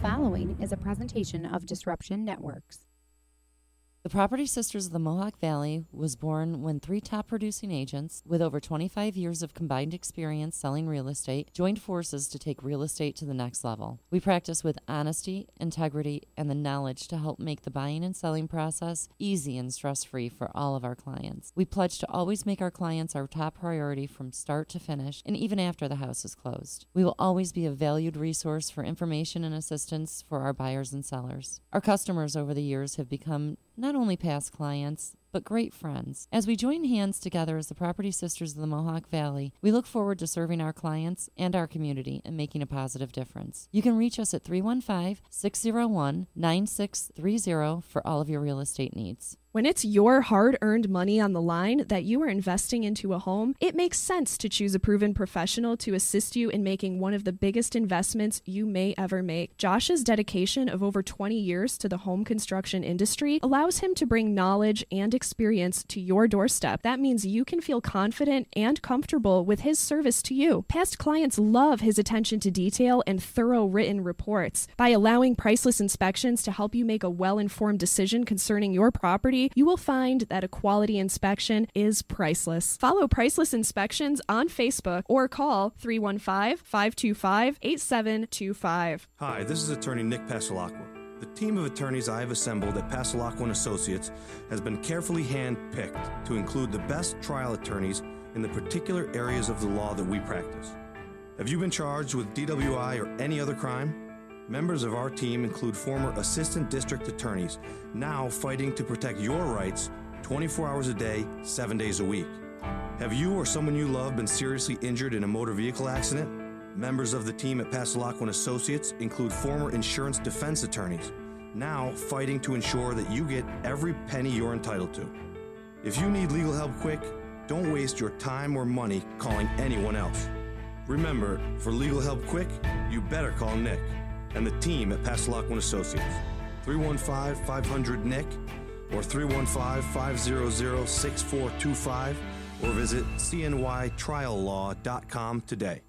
following is a presentation of Disruption Networks. The Property Sisters of the Mohawk Valley was born when 3 top producing agents with over 25 years of combined experience selling real estate joined forces to take real estate to the next level. We practice with honesty, integrity, and the knowledge to help make the buying and selling process easy and stress-free for all of our clients. We pledge to always make our clients our top priority from start to finish and even after the house is closed. We will always be a valued resource for information and assistance for our buyers and sellers. Our customers over the years have become not only past clients, but great friends. As we join hands together as the Property Sisters of the Mohawk Valley, we look forward to serving our clients and our community and making a positive difference. You can reach us at 315-601-9630 for all of your real estate needs. When it's your hard-earned money on the line that you are investing into a home, it makes sense to choose a proven professional to assist you in making one of the biggest investments you may ever make. Josh's dedication of over 20 years to the home construction industry allows him to bring knowledge and experience to your doorstep. That means you can feel confident and comfortable with his service to you. Past clients love his attention to detail and thorough written reports. By allowing Priceless Inspections to help you make a well-informed decision concerning your property, you will find that a quality inspection is priceless. Follow Priceless Inspections on Facebook or call 315-525-8725. Hi, this is attorney Nick Passalacqua. The team of attorneys I have assembled at Passalacqua & Associates has been carefully hand-picked to include the best trial attorneys in the particular areas of the law that we practice. Have you been charged with DWI or any other crime? Members of our team include former assistant district attorneys, now fighting to protect your rights 24 hours a day, 7 days a week. Have you or someone you love been seriously injured in a motor vehicle accident? Members of the team at Passalacqua & Associates include former insurance defense attorneys, now fighting to ensure that you get every penny you're entitled to. If you need legal help quick, don't waste your time or money calling anyone else. Remember, for legal help quick, you better call Nick and the team at Passalacqua & Associates. 315-500-NICK or 315-500-6425 or visit cnytriallaw.com today.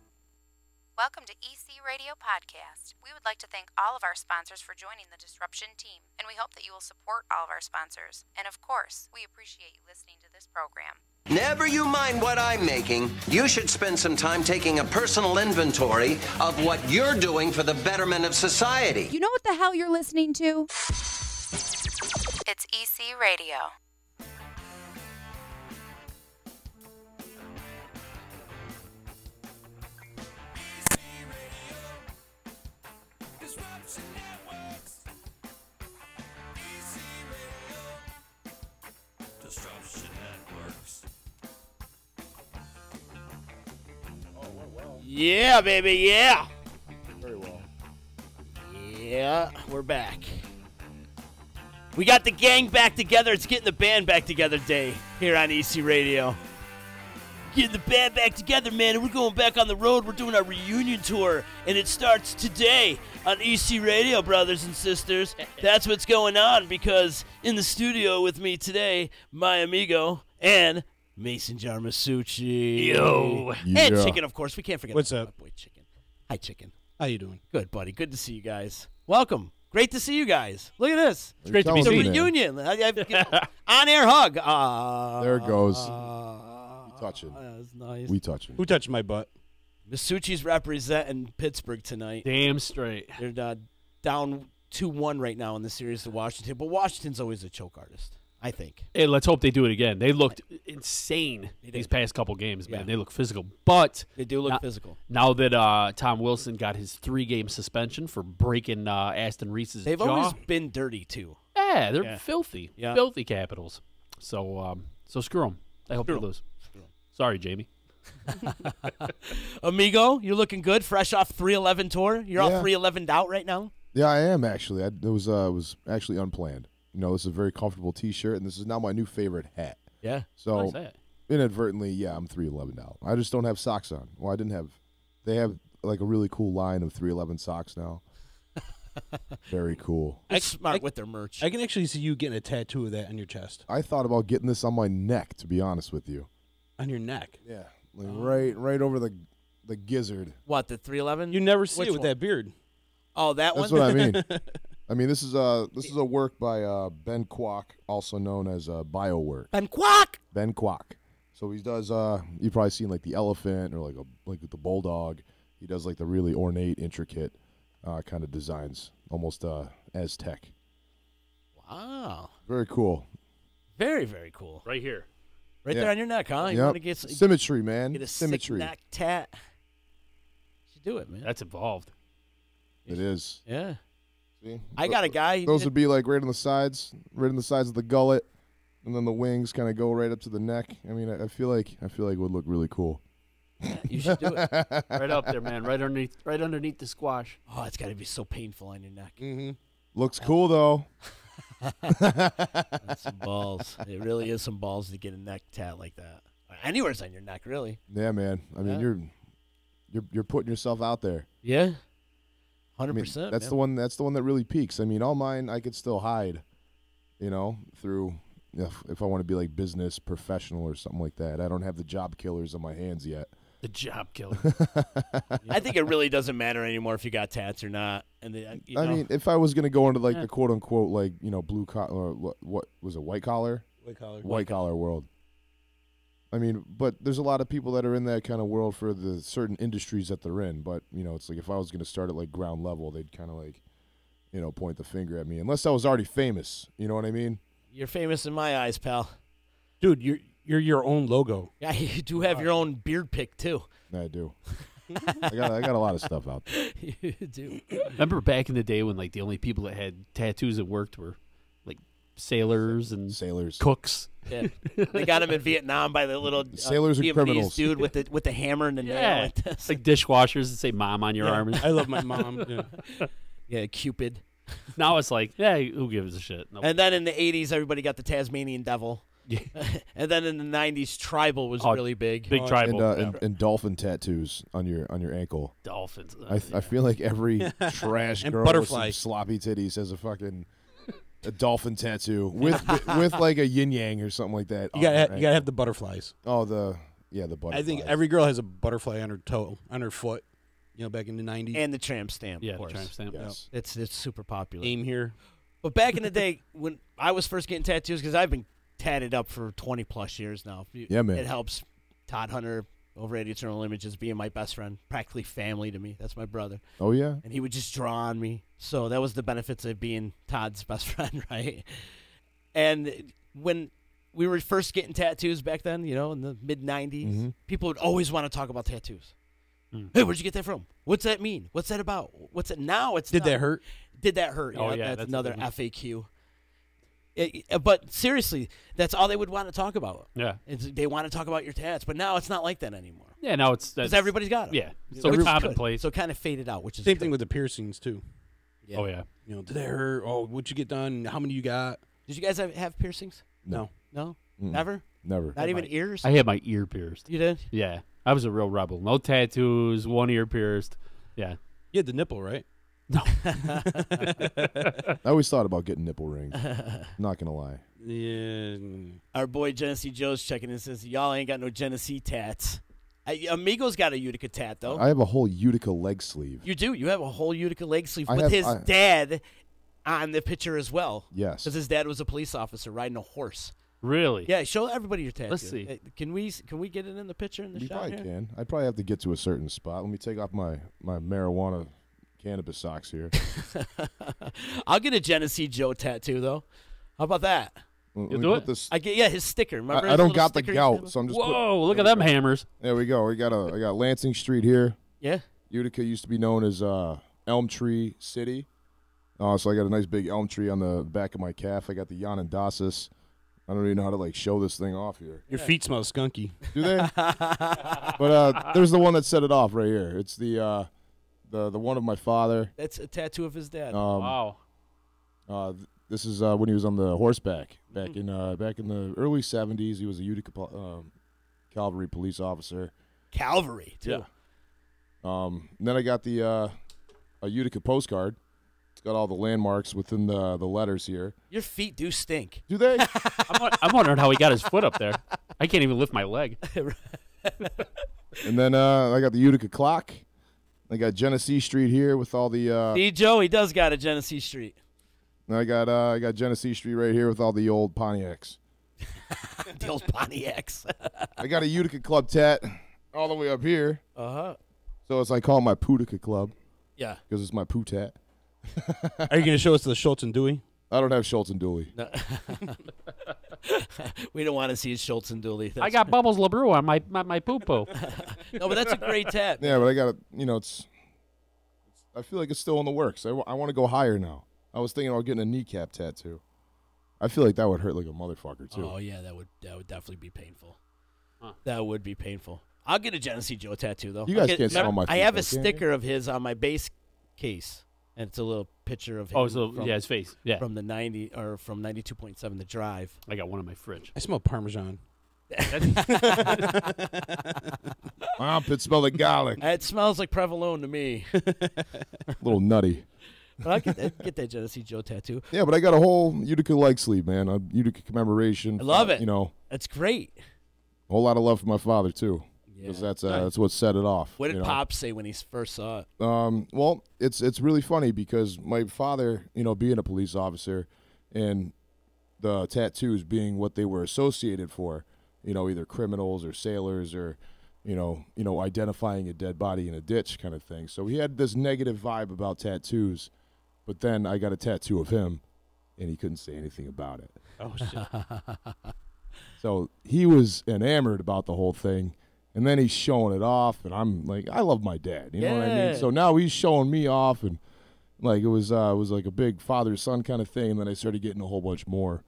Welcome to EC Radio Podcast. We would like to thank all of our sponsors for joining the Disruption team, and we hope that you will support all of our sponsors. And of course, we appreciate you listening to this program. Never you mind what I'm making. You should spend some time taking a personal inventory of what you're doing for the betterment of society. You know what the hell you're listening to? It's EC Radio. Yeah, baby, yeah. Very well. Yeah, we're back. We got the gang back together. It's Getting the Band Back Together Day here on EC Radio. Getting the band back together, man, and we're going back on the road. We're doing our reunion tour, and it starts today on EC Radio, brothers and sisters. That's what's going on, because in the studio with me today, my amigo and Mason Jar Massucci. Yo. And Chicken, of course. We can't forget What's about up? my boy Chicken. Hi, Chicken. How you doing? Good, buddy. Good to see you guys. Welcome. Great to see you guys. Look at this. It's great to be It's a seen. reunion. On-air hug. There it goes. We touching. That's nice. We touching. Who touched my butt? Massucci's representing Pittsburgh tonight. Damn straight. They're down 2-1 right now in the series to Washington, but Washington's always a choke artist, I think. Hey, let's hope they do it again. They looked insane these past couple games, man. Yeah. They look physical. But They do look physical. now that Tom Wilson got his 3-game suspension for breaking Aston Reese's They've jaw. always been dirty, too. Yeah, they're filthy. Yeah. Filthy Capitals. So screw them. I hope they lose. Sorry, Jamie. Amigo, you're looking good, fresh off 311 tour. You're all 311'd out right now? Yeah, I am actually. It was actually unplanned. You know, this is a very comfortable T-shirt, and this is now my new favorite hat. Yeah. So Nice hat. inadvertently, yeah, I'm 311 now. I just don't have socks on. Well, I didn't have. They have like a really cool line of 311 socks now. Very cool. That's smart with their merch. I can actually see you getting a tattoo of that on your chest. I thought about getting this on my neck, to be honest with you. On your neck? Yeah, like right over the gizzard. What, the 311? You never see Which it with one? that beard. Oh, that That's one? what I mean. I mean, this is a work by Ben Kwok, also known as BioWork. Ben Kwok! Ben Kwok. So he does. You've probably seen like the elephant or like the bulldog. He does like the really ornate, intricate kind of designs, almost Aztec. Wow. Very cool. Very, very cool. Right here. Right Yeah. there on your neck, huh? You Yep. want to get Symmetry, man. Get a Symmetry. sick neck tat. You should do it, man. That's involved. It is. Yeah. See? I got a guy. Those would be like right on the sides of the gullet, and then the wings kind of go right up to the neck. I mean, I feel like it would look really cool. Yeah, you should do it. Right up there, man. Right underneath the squash. Oh, it's got to be so painful on your neck. Mm-hmm. Looks cool though. That's some balls. It really is some balls to get a neck tat like that. Anywhere's on your neck, really. Yeah, man. I mean, you're putting yourself out there. Yeah. 100%. I mean, that's the one. That's the one that really peaks. I mean, all mine I could still hide, through if I want to be like business professional or something like that. I don't have the job killers on my hands yet. The job killer. I think it really doesn't matter anymore if you got tats or not. And I mean, if I was gonna go into like the quote unquote like blue collar or what was it, white collar? White collar world. I mean, but there's a lot of people that are in that kind of world for the certain industries that they're in. But it's like if I was gonna start at like ground level, they'd kind of like, point the finger at me unless I was already famous. You know what I mean? You're famous in my eyes, pal. Dude, you're your own logo. Yeah, you do have your own beard pick too. I do. I got a lot of stuff out there. You do. Remember back in the day when like the only people that had tattoos that worked were like sailors and cooks. Yeah. They got him in Vietnam by the little sailors and Vietnamese criminals dude with the hammer and the nail. Yeah, Like this. it's like dishwashers that say "mom" on your arm. I love my mom. Yeah. Yeah, Cupid. Now it's like, yeah, who gives a shit? Nope. And then in the 80s, everybody got the Tasmanian devil. Yeah. And then in the 90s, tribal was really big. Big tribal. And dolphin tattoos on your ankle. Dolphins. I feel like every trash And girl with some butterflies. sloppy titties has a dolphin tattoo with like a yin yang or something like that. You gotta have the butterflies. Oh, the butterflies. I think every girl has a butterfly on her toe, on her foot. Back in the 90s. And the tramp stamp, Yeah, of course. the tramp stamp. Yes. It's super popular. Aim here. But back in the day, when I was first getting tattoos, because I've been tatted up for 20-plus years now. Yeah, man. It helps. Todd Hunter over at Eternal Images being my best friend, practically family to me. That's my brother. Oh, yeah? And he would just draw on me. So that was the benefits of being Todd's best friend, right? And when we were first getting tattoos back then, in the mid-90s, people would always want to talk about tattoos. Hey, where'd you get that from? What's that mean? What's that about? What's it now? Did that hurt? Did that hurt? Oh, yeah, that's that's another a big one. FAQ. But seriously, that's all they would want to talk about. Yeah. They want to talk about your tats, but now it's not like that anymore. Yeah, now it's Because everybody's got them. Yeah, it's so Which is good. commonplace. So it kind of faded out, which is Same good. thing with the piercings too. Yeah. Oh yeah. Did that hurt? Oh, what'd you get done? How many you got? Did you guys have piercings? No. No? Mm-mm. Never? Never. Not even ears? I had my ear pierced. You did? Yeah, I was a real rebel. No tattoos, one ear pierced. Yeah. You had the nipple, right? No. I always thought about getting nipple rings. Not going to lie. Yeah. Our boy Genesee Joe's checking in and says, y'all ain't got no Genesee tats. Amigo's got a Utica tat, though. I have a whole Utica leg sleeve. You do. You have a whole Utica leg sleeve I with have- his I- dad on the picture as well. Yes. Because his dad was a police officer riding a horse. Really? Yeah, show everybody your tattoo. Let's see. Can we get it in the picture in the You shot probably here? can. I'd probably have to get to a certain spot. Let me take off my marijuana cannabis socks here. I'll get a Genesee Joe tattoo though. How about that? Let You me do put it? this. I get his sticker. Remember? I his don't little got the sticker gout, so I'm just. Whoa! Look at them hammers. There we go. I got Lansing Street here. Yeah. Utica used to be known as Elm Tree City. So I got a nice big elm tree on the back of my calf. I got the Yanendasis. I don't even know how to show this thing off here. Your feet smell skunky. Do they? But there's the one that set it off right here. It's the one of my father. That's a tattoo of his dad. Wow. This is when he was on the horseback back in the early '70s. He was a Utica cavalry police officer. Calvary too. Yeah. Then I got a Utica postcard. It's got all the landmarks within the letters here. Your feet do stink. Do they? I'm wondering how he got his foot up there. I can't even lift my leg. And then I got the Utica clock. I got Genesee Street here with all the. See, Joe, he does got a Genesee Street. I got Genesee Street right here with all the old Pontiacs. The old Pontiacs. I got a Utica Club tat all the way up here. So it's I call it my Putica Club. Yeah. Because it's my poo tat. Are you going to show us the Schultz and Dewey? I don't have Schultz and Dooley. No. We don't want to see Schultz and Dooley. I got Bubbles LeBrew on my poo-poo. No, but that's a great tat. Yeah, but I got it's I feel like it's still in the works. I want to go higher now. I was thinking about getting a kneecap tattoo. I feel like that would hurt like a motherfucker, too. Oh, yeah, that would definitely be painful. Huh. That would be painful. I'll get a Genesee Joe tattoo, though. You guys can't smell my feet. I have a though, sticker of his on my base case, and it's a little picture of him. Oh, so his face. Yeah. From the 90 or from 92.7 The Drive. I got one in my fridge. I smell Parmesan. My armpit smell like garlic. It smells like provolone to me. A little nutty. But I get that Genesee Joe tattoo. Yeah, but I got a whole Utica leg sleeve, man. A Utica commemoration. I love it. You know, that's great. A whole lot of love for my father too, because that's what set it off. What did Pop say when he first saw it? Well, it's really funny because my father, being a police officer, and the tattoos being what they were associated for, either criminals or sailors or, identifying a dead body in a ditch kind of thing. So he had this negative vibe about tattoos. But then I got a tattoo of him, and he couldn't say anything about it. Oh, shit. So he was enamored about the whole thing, and then he's showing it off, and I'm like, I love my dad. You know what I mean? So now he's showing me off, and like it was like a big father-son kind of thing, and then I started getting a whole bunch more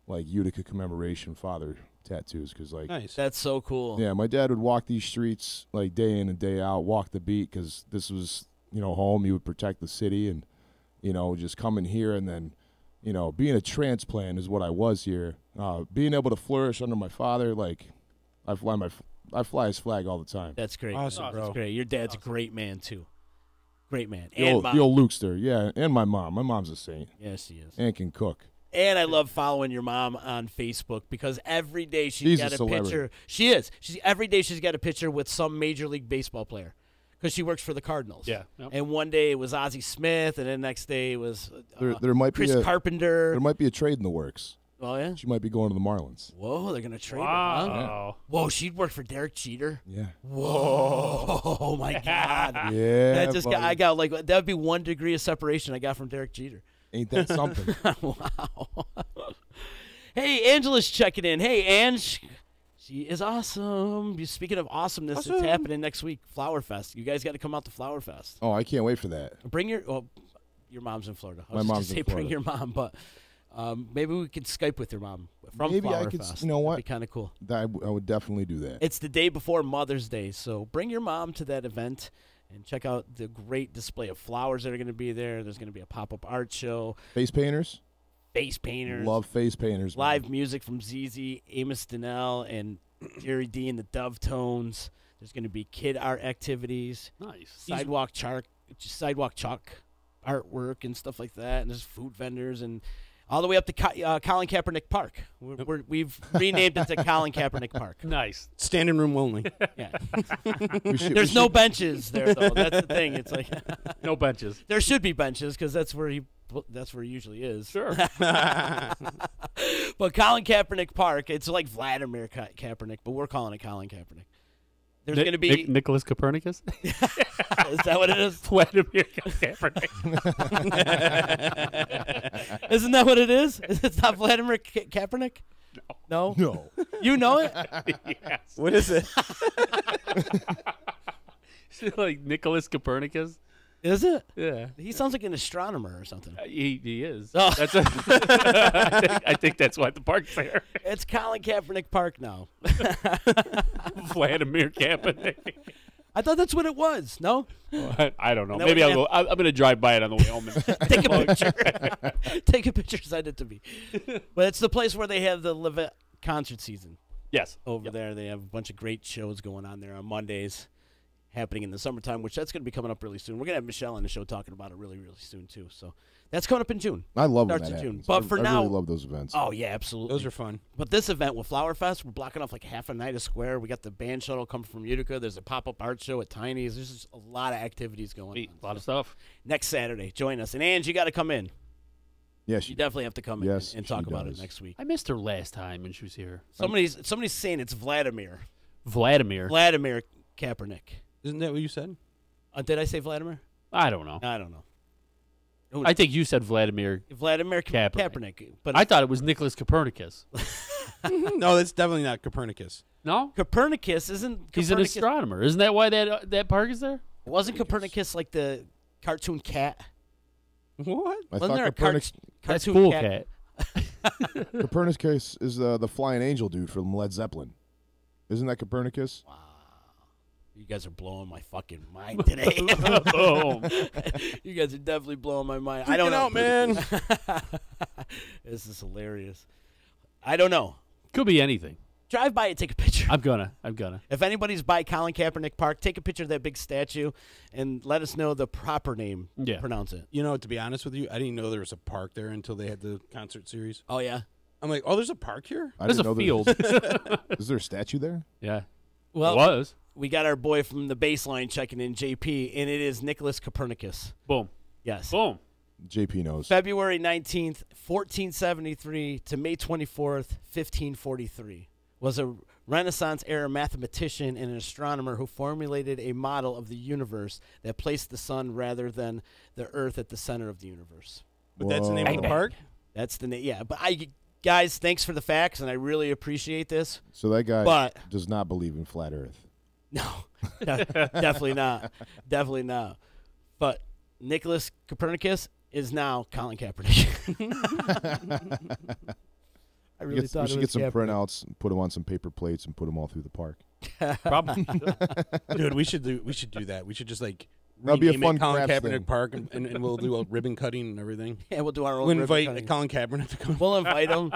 like Utica commemoration father tattoos because like nice. That's so cool. Yeah, my dad would walk these streets like day in and day out, walk the beat because this was home. He would protect the city and. Just coming here and then, being a transplant is what I was here. Being able to flourish under my father, like, I fly his flag all the time. That's great. Awesome, bro. That's great. Your dad's a great man, too. Great man. The old Lukester, yeah, and my mom. My mom's a saint. Yes, she is. And can cook. And I love following your mom on Facebook because every day she's got a picture. She is. Every day she's got a picture with some Major League Baseball player. Because she works for the Cardinals. Yeah. Yep. And one day it was Ozzie Smith, and then the next day it was there might Chris be Carpenter. There might be a trade in the works. Oh, yeah? She might be going to the Marlins. Whoa, they're going to trade her. Wow. Huh? Whoa, she'd work for Derek Jeter? Yeah. Whoa. Oh, my God. Yeah, I got like, that would be 1 degree of separation I got from Derek Jeter. Ain't that something? Wow. Hey, Angela's checking in. Hey, Ange. She is awesome. Speaking of awesomeness, It's happening next week, Flower Fest. You guys got to come out to Flower Fest. Oh, I can't wait for that. Bring your mom's in Florida. My mom's in Florida. Bring your mom, but maybe we could Skype with your mom from maybe Flower I could, Fest. You know what? That'd be kind of cool. I would definitely do that. It's the day before Mother's Day, so bring your mom to that event and check out the great display of flowers that are going to be there. There's going to be a pop-up art show. Face painters? Face painters. Love face painters. Live music from ZZ, Amos Donnell, and Jerry D and the Dove Tones. There's going to be kid art activities. Nice. Sidewalk chalk artwork and stuff like that. And there's food vendors and all the way up to Colin Kaepernick Park. We've renamed it to Colin Kaepernick Park. Nice. Standing room only. Yeah. There's no benches there, though. That's the thing. It's like no benches. There should be benches because that's where he usually is. Sure. But Colin Kaepernick Park, it's like Vladimir Kaepernick, but we're calling it Colin Kaepernick. There's going to be Nicholas Copernicus. Is that what it is? Vladimir Kaepernick. Isn't that what it is? It's not Vladimir Kaepernick? No. No. You know it? Yes. What is it? Is it like Nicholas Copernicus? Is it? Yeah. He sounds like an astronomer or something. He is. Oh. I think that's why the park's there. It's Colin Kaepernick Park now. Vladimir Kaepernick. I thought that's what it was. No? Well, I don't know. Maybe I'll go. I'm going to drive by it on the way home. And take a picture. Take a picture, send it to me. But it's the place where they have the Levitt concert season. Yes. Over there. They have a bunch of great shows going on there on Mondays. happening in the summertime, which that's going to be coming up really soon. We're going to have Michelle on the show talking about it really, really soon, too. So that's coming up in June. I love when Starts that in June. happens. But for I now, really love those events. Oh, yeah, absolutely. Those are fun. But this event with Flower Fest, we're blocking off like half a night of Square. We got the band shuttle coming from Utica. There's a pop-up art show at Tiny's. There's just a lot of activities going on. A lot of stuff. Next Saturday, join us. And, Ange, you got to come in. Yes, You definitely have to come in and talk about it next week. I missed her last time when she was here. Somebody's saying it's Vladimir. Vladimir Kaepernick. Isn't that what you said? Did I say Vladimir? I don't know. I don't know. I think you said Vladimir Kaepernick. But I thought it was Nicholas Copernicus. No, that's definitely not Copernicus. No? Copernicus isn't. He's an astronomer. Isn't that why that park is there? Wasn't Copernicus like the cartoon cat? What? I Wasn't thought there a Copernicus. That's cartoon Cool cat? Copernicus is the flying angel dude from Led Zeppelin. Isn't that Copernicus? Wow. You guys are blowing my fucking mind today. You guys are definitely blowing my mind. I don't know, out, man. This is hilarious. I don't know. Could be anything. Drive by and take a picture. I'm gonna. If anybody's by Colin Kaepernick Park, take a picture of that big statue and let us know the proper name. Yeah. Pronounce it. You know, to be honest with you, I didn't know there was a park there until they had the concert series. Oh, yeah? I'm like, oh, there's a park here? I There's didn't a know field. Is there a statue there? Yeah. Well, it was. We got our boy from the baseline checking in, JP, and it is Nicholas Copernicus. Boom. Yes. Boom. JP knows. February 19th, 1473 to May 24th, 1543, was a Renaissance-era mathematician and an astronomer who formulated a model of the universe that placed the sun rather than the Earth at the center of the universe. But that's the name of the park? That's the name, yeah. But guys, thanks for the facts, and I really appreciate this. So that guy But does not believe in flat Earth. no, definitely not. Definitely not. But Nicholas Copernicus is now Colin Kaepernick. I really thought we should it get was some Kaepernick. printouts, and put them on some paper plates, and put them all through the park. Probably. Dude, we should do that. We should just like That'd be a rename it fun Colin craft Kaepernick thing. Park, and we'll do a ribbon cutting and everything. Yeah, we'll do our own. We'll ribbon invite cutting. Colin Kaepernick to come. We'll invite him.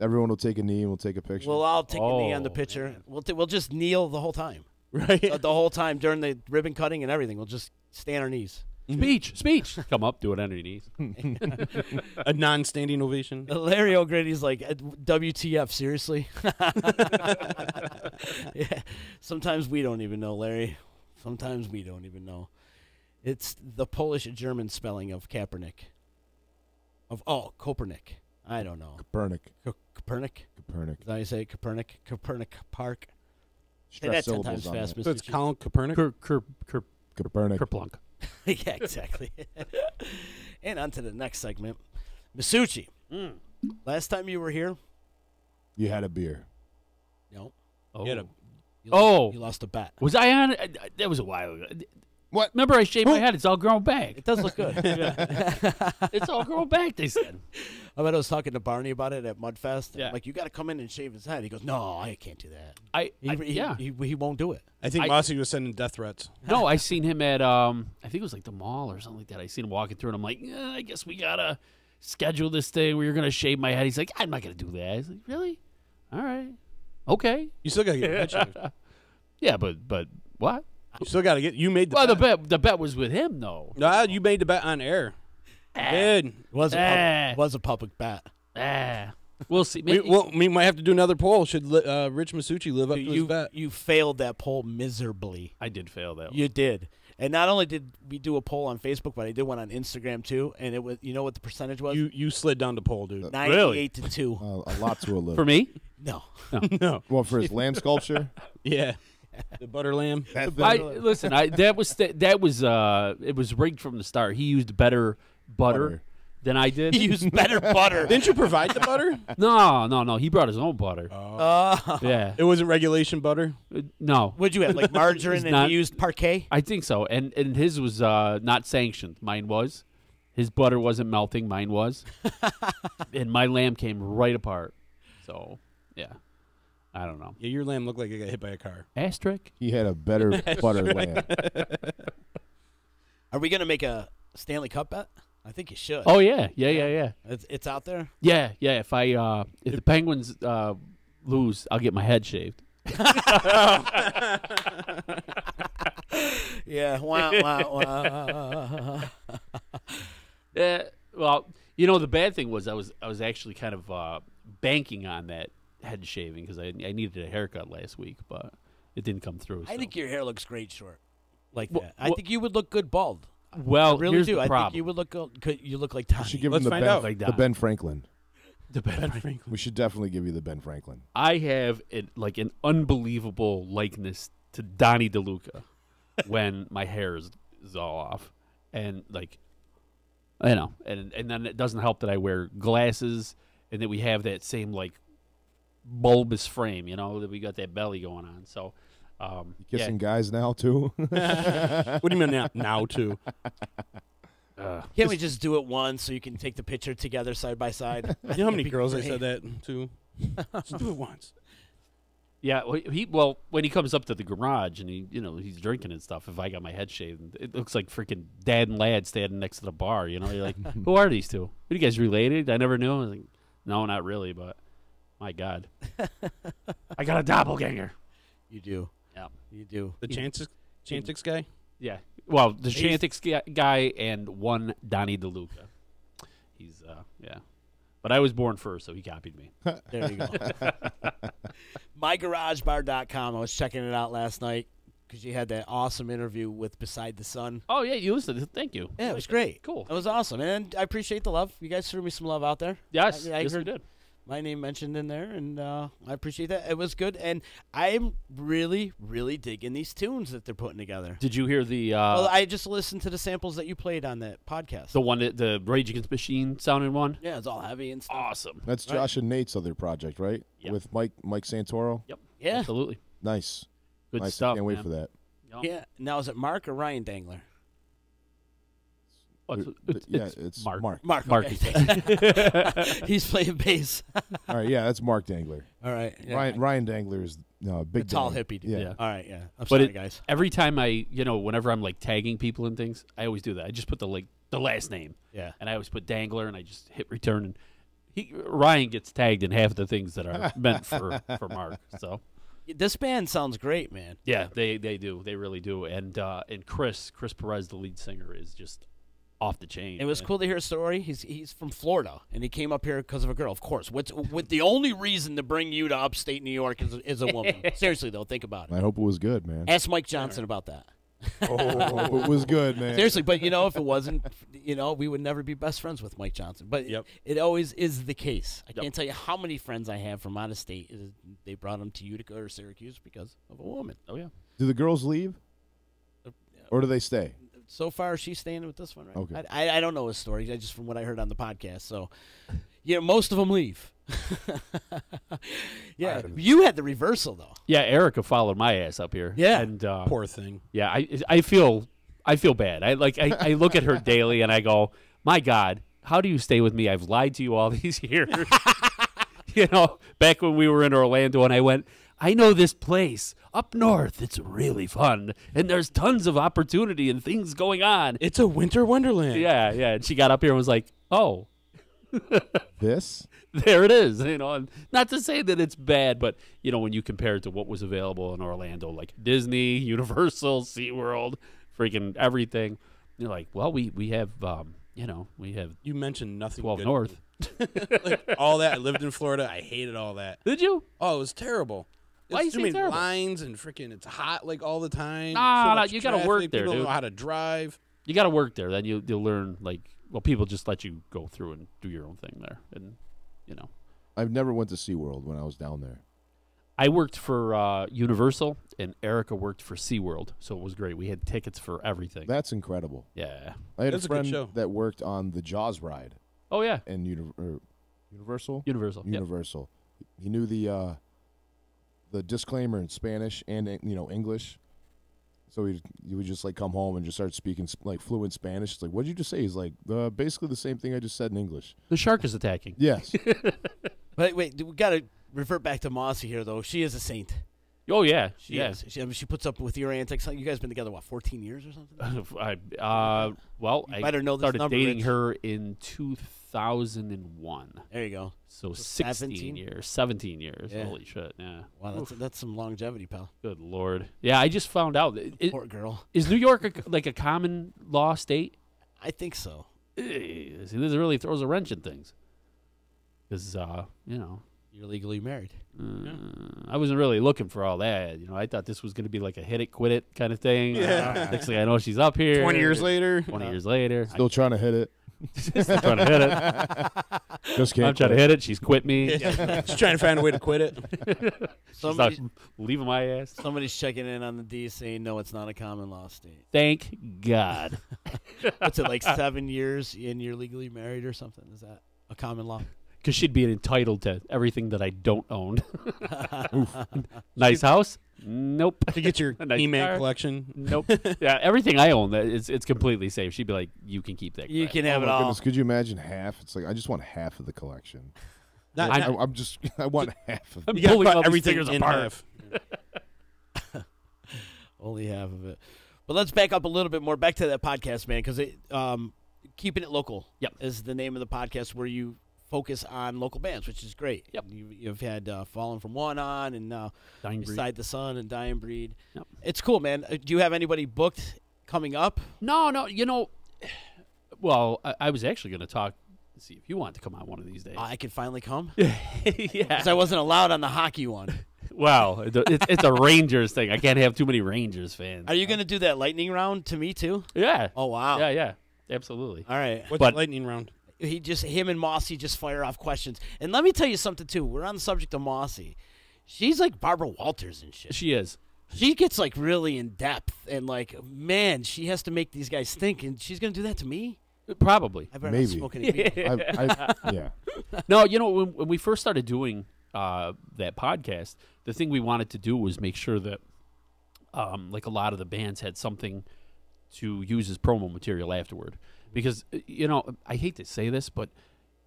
Everyone will take a knee and we'll take a picture. We'll all take a knee on the Oh, picture. We'll just kneel the whole time. Right. The whole time during the ribbon cutting and everything. We'll just stay on our knees. Speech. Come up, do it on your knees. A non-standing ovation. Larry O'Grady's like, WTF, seriously? Yeah. Sometimes we don't even know, Larry. Sometimes we don't even know. It's the Polish-German spelling of Kaepernick. Copernic. I don't know. Copernic. Copernic? Copernic. Is that how you say it? Copernic Park? Say Stress that 10 syllables times on fast, that. So it's Mr. Colin Kaepernick? Copernic. Kerplunk. Yeah, exactly. And on to the next segment. Massucci, last time you were here, You had a beer. no. Oh. You lost a bet. Was I on? That was a while ago. What? Remember, I shaved my head. It's all grown back. It does look good. It's all grown back, they said. I was talking to Barney about it at Mudfest. Yeah. Like, you got to come in and shave his head. He goes, no, I can't do that. He won't do it. I think Mossy was sending death threats. No, I seen him at, I think it was like the mall or something like that. I seen him walking through, and I'm like, yeah, I guess we got to schedule this thing where you're going to shave my head. He's like, I'm not going to do that. I was like, really? All right. Okay. You still got to get your head shaved. Yeah, but what? You still got to get. You made the Well, bet. the bet was with him, though. Nah, you made the bet on air. Good. It was a public bet. We'll see. We might have to do another poll. Should Rich Massucci live up to his bet? You failed that poll miserably. I did fail that one. You did. And not only did we do a poll on Facebook, but I did one on Instagram too. And it was, you know what the percentage was? You slid down the polle, dude. 98 to 2. A lot to a little. For me? No. No. Well, for his lamb sculpture? Yeah. The butter lamb. Listen, it was rigged from the start. He used better butter than I did. He used better butter. Didn't you provide the butter? No. He brought his own butter. Yeah. It wasn't regulation butter? No. What'd you have, like margarine and you used parquet? I think so. And his was not sanctioned. Mine was. His butter wasn't melting. Mine was. And my lamb came right apart. So, yeah. I don't know. Yeah, your lamb looked like it got hit by a car. Asterisk? He had a better butter lamb. Are we going to make a Stanley Cup bet? I think you should. Oh, yeah. It's out there? Yeah. If the Penguins lose, I'll get my head shaved. Yeah. Wah, wah, wah. Yeah. Well, you know, the bad thing was I was actually kind of banking on that head shaving because I needed a haircut last week, but it didn't come through. I so. think your hair looks great short, like Well- that. I think you would look good bald. Well, I really here's do. the I problem. think you would look good. You look like We Tommy. should give Let's him the find Ben, out. Like the that. Ben Franklin. The bad. We should definitely give you the Ben Franklin. I have an unbelievable likeness to Donnie DeLuca when my hair is all off, and like, I know, and then it doesn't help that I wear glasses, and that we have that same like bulbous frame, you know, that we got that belly going on. So, Kissing guys now too. What do you mean now too? Can't we just do it once so you can take the picture together side by side? You know how many girls I said that to? Just do it once. Yeah, when he comes up to the garage and he's drinking and stuff. If I got my head shaved, it looks like freaking dad and lad standing next to the bar. You know, you're like, who are these two? Are you guys related? I never knew. I was like, no, not really, but my God, I got a doppelganger. You do. Yeah, you do. The Chantix guy. Yeah, well, the Chantix guy and one Donnie DeLuca. He's but I was born first, so he copied me. There you go. MyGarageBar.com. I was checking it out last night because you had that awesome interview with Beside the Sun. Oh, yeah, you listened. Thank you. Yeah, it was great. Cool. It was awesome. And I appreciate the love. You guys threw me some love out there. Yes, I yes, we heard did. my name mentioned in there, and I appreciate that. It was good. And I'm really, really digging these tunes that they're putting together. Did you hear the Well, I just listened to the samples that you played on that podcast. the one that the Rage Against the Machine sounding one? Yeah, it's all heavy and stuff. Awesome. That's Josh and Nate's other project, right? Yep. With Mike Santoro. Yep. Yeah. Absolutely. Nice. Good Nice. stuff. I can't wait man. for that. Yep. Yeah. Now, is it Mark or Ryan Dangler? Oh, It's Mark. Mark. Mark. Okay. He's playing bass. All right, yeah, that's Mark Dangler. All right. Yeah. Ryan Dangler is big. The tall Dan. hippie. Dude. Yeah. All right. Yeah. I'm But sorry, it- guys. Every time whenever I'm like tagging people and things, I always do that. I just put the last name. Yeah. And I always put Dangler, and I just hit return, and Ryan gets tagged in half of the things that are meant for Mark. So This band sounds great, man. yeah, they do. They really do. And Chris Perez, the lead singer, is just off the chain. It was man. cool to hear a story. He's from Florida, and he came up here because of a girl. Of course, with the only reason to bring you to upstate New York is a woman. Seriously, though, think about it. I hope it was good, man. Ask Mike Johnson about that. Oh, it was good, man. Seriously, but if it wasn't, we would never be best friends with Mike Johnson. But it always is the case. I can't tell you how many friends I have from out of state. They brought them to Utica or Syracuse because of a woman. Oh yeah. Do the girls leave, or do they stay? So far, she's staying with this one, right? Okay. I don't know his story, just from what I heard on the podcast. So, most of them leave. Yeah, you had the reversal though. Yeah, Erica followed my ass up here. Yeah. And Poor thing. yeah, I feel bad. I look at her daily and I go, my God, how do you stay with me? I've lied to you all these years. Back when we were in Orlando, and I went, I know this place up north. It's really fun, and there's tons of opportunity and things going on. It's a winter wonderland. Yeah. And she got up here and was like, oh, This? there it is. And not to say that it's bad, but when you compare it to what was available in Orlando, like Disney, Universal, SeaWorld, freaking everything, you're like, well, we have we have You mentioned nothing 12 good. North. Like, all that. I lived in Florida. I hated all that. Did you? Oh, it was terrible. Why you It's too say many terrible? lines and freaking it's hot like all the time. Nah, so much you gotta work traffic, there, people don't dude. know how to drive. You got to work there. Then you'll learn, people just let you go through and do your own thing there. And, I've never went to SeaWorld when I was down there. I worked for Universal, and Erica worked for SeaWorld, so it was great. We had tickets for everything. That's incredible. Yeah. I had That's a a good friend show. that worked on the Jaws ride Oh, yeah. in Universal. Universal. Yep. Universal. He knew the disclaimer in Spanish and English. So he would just come home and just start speaking fluent Spanish. It's like, what did you just say? He's like, basically the same thing I just said in English. The shark is attacking. Yes. But wait, we got to revert back to Mossy here, though. She is a saint. Oh, yeah. She yeah. is. She puts up with your antics. You guys been together, 14 years or something? I better know this started number, dating Rich. her in 2001. There you go. So 16 17? years, 17 years. Yeah. Holy shit! Yeah. Wow, that's some longevity, pal. Good Lord. Yeah, I just found out. Poor girl. Is New York like a common law state? I think so. See, this really throws a wrench in things. Because, You're legally married. I wasn't really looking for all that. I thought this was going to be like a hit it, quit it kind of thing. Yeah. Next thing I know, she's up here. 20 years later. 20 years later. Still trying to hit it. Still trying to hit it. Just can't. I'm trying to hit it. She's quit me. Just trying to find a way to quit it. She's not leaving my ass. Somebody's checking in on the D saying, no, it's not a common law state. Thank God. What's it, like 7 years and you're legally married or something? Is that a common law? Because she'd be entitled to everything that I don't own. Nice house? Nope. To get your Nice He-Man car? collection? Nope. Yeah, everything I own, it's completely safe. She'd be like, you can keep that. You crap." can have Oh it my all. goodness, could you imagine half? It's like I just want half of the collection. Not- I want half of. I'm You gotta pulling cut all these everything figures in apart. half. Only half of it. But let's back up a little bit more. Back to that podcast, man, because Keeping It Local is the name of the podcast where you focus on local bands, which is great. Yep. You've had Fallen From One on, and now Dying Breed. Beside the Sun and Dying Breed. Yep. It's cool, man. Do you have anybody booked coming up? No. Well, I was actually going to see if you want to come on one of these days. I could finally come? Yeah. Because I wasn't allowed on the hockey one. Wow. It's a Rangers thing. I can't have too many Rangers fans. Are you going to do that lightning round to me, too? Yeah. Oh, wow. Yeah. Absolutely. All right. What's But- the lightning round? Him and Mossy just fire off questions. And let me tell you something, too. We're on the subject of Mossy. She's like Barbara Walters and shit. She is. She gets, like, really in depth. And, like, man, she has to make these guys think. And she's going to do that to me? Probably. I better Maybe. not smoke any weed. Yeah. No, when we first started doing that podcast, the thing we wanted to do was make sure that, like a lot of the bands had something to use as promo material afterward. Because, I hate to say this, but,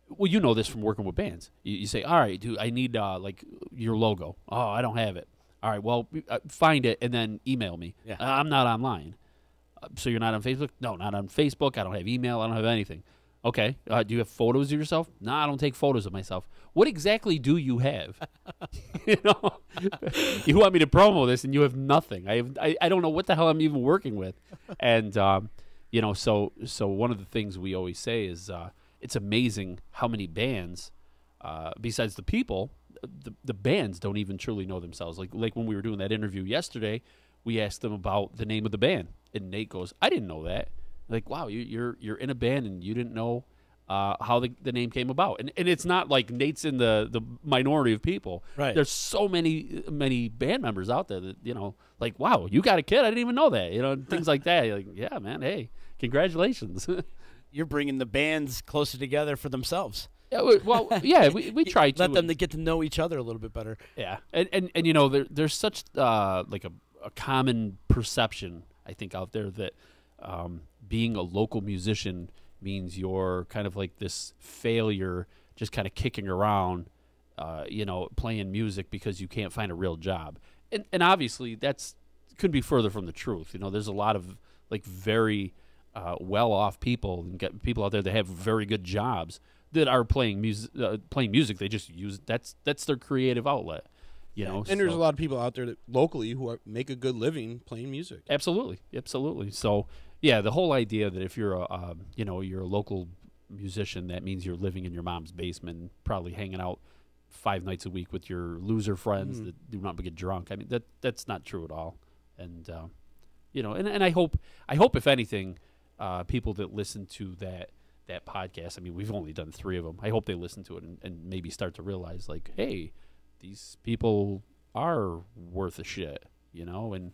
well, you know this from working with bands. You say, all right, dude, I need, like, your logo. Oh, I don't have it. All right, well, find it and then email me. Yeah. I'm not online. So you're not on Facebook? No, not on Facebook. I don't have email. I don't have anything. Okay. Do you have photos of yourself? No, I don't take photos of myself. What exactly do you have? You want me to promo this and you have nothing. I don't know what the hell I'm even working with. And, so one of the things we always say is it's amazing how many bands, besides the people, the bands don't even truly know themselves. Like when we were doing that interview yesterday, we asked them about the name of the band. And Nate goes, I didn't know that. Like, wow, you're in a band and you didn't know how the name came about. And it's not like Nate's in the minority of people. Right. There's so many band members out there that, like, wow, you got a kid? I didn't even know that. Things like that. You're like, yeah, man, hey, congratulations. You're bringing the bands closer together for themselves. Yeah, well, yeah, we try to. Let them to get to know each other a little bit better. Yeah, and there's such like a common perception, I think, out there that being a local musician means you're kind of like this failure, just kind of kicking around, playing music because you can't find a real job. And obviously that's couldn't be further from the truth. There's a lot of like very well-off people and get people out there that have very good jobs that are playing music. They just use that's their creative outlet. And there's a lot of people out there that locally who make a good living playing music. Absolutely. So yeah, the whole idea that if you're you're a local musician, that means you're living in your mom's basement, probably hanging out 5 nights a week with your loser friends that do not get drunk. I mean, that's not true at all. And and I hope if anything, people that listen to that podcast, I mean, we've only done 3 of them. I hope they listen to it and maybe start to realize, like, hey, these people are worth a shit, and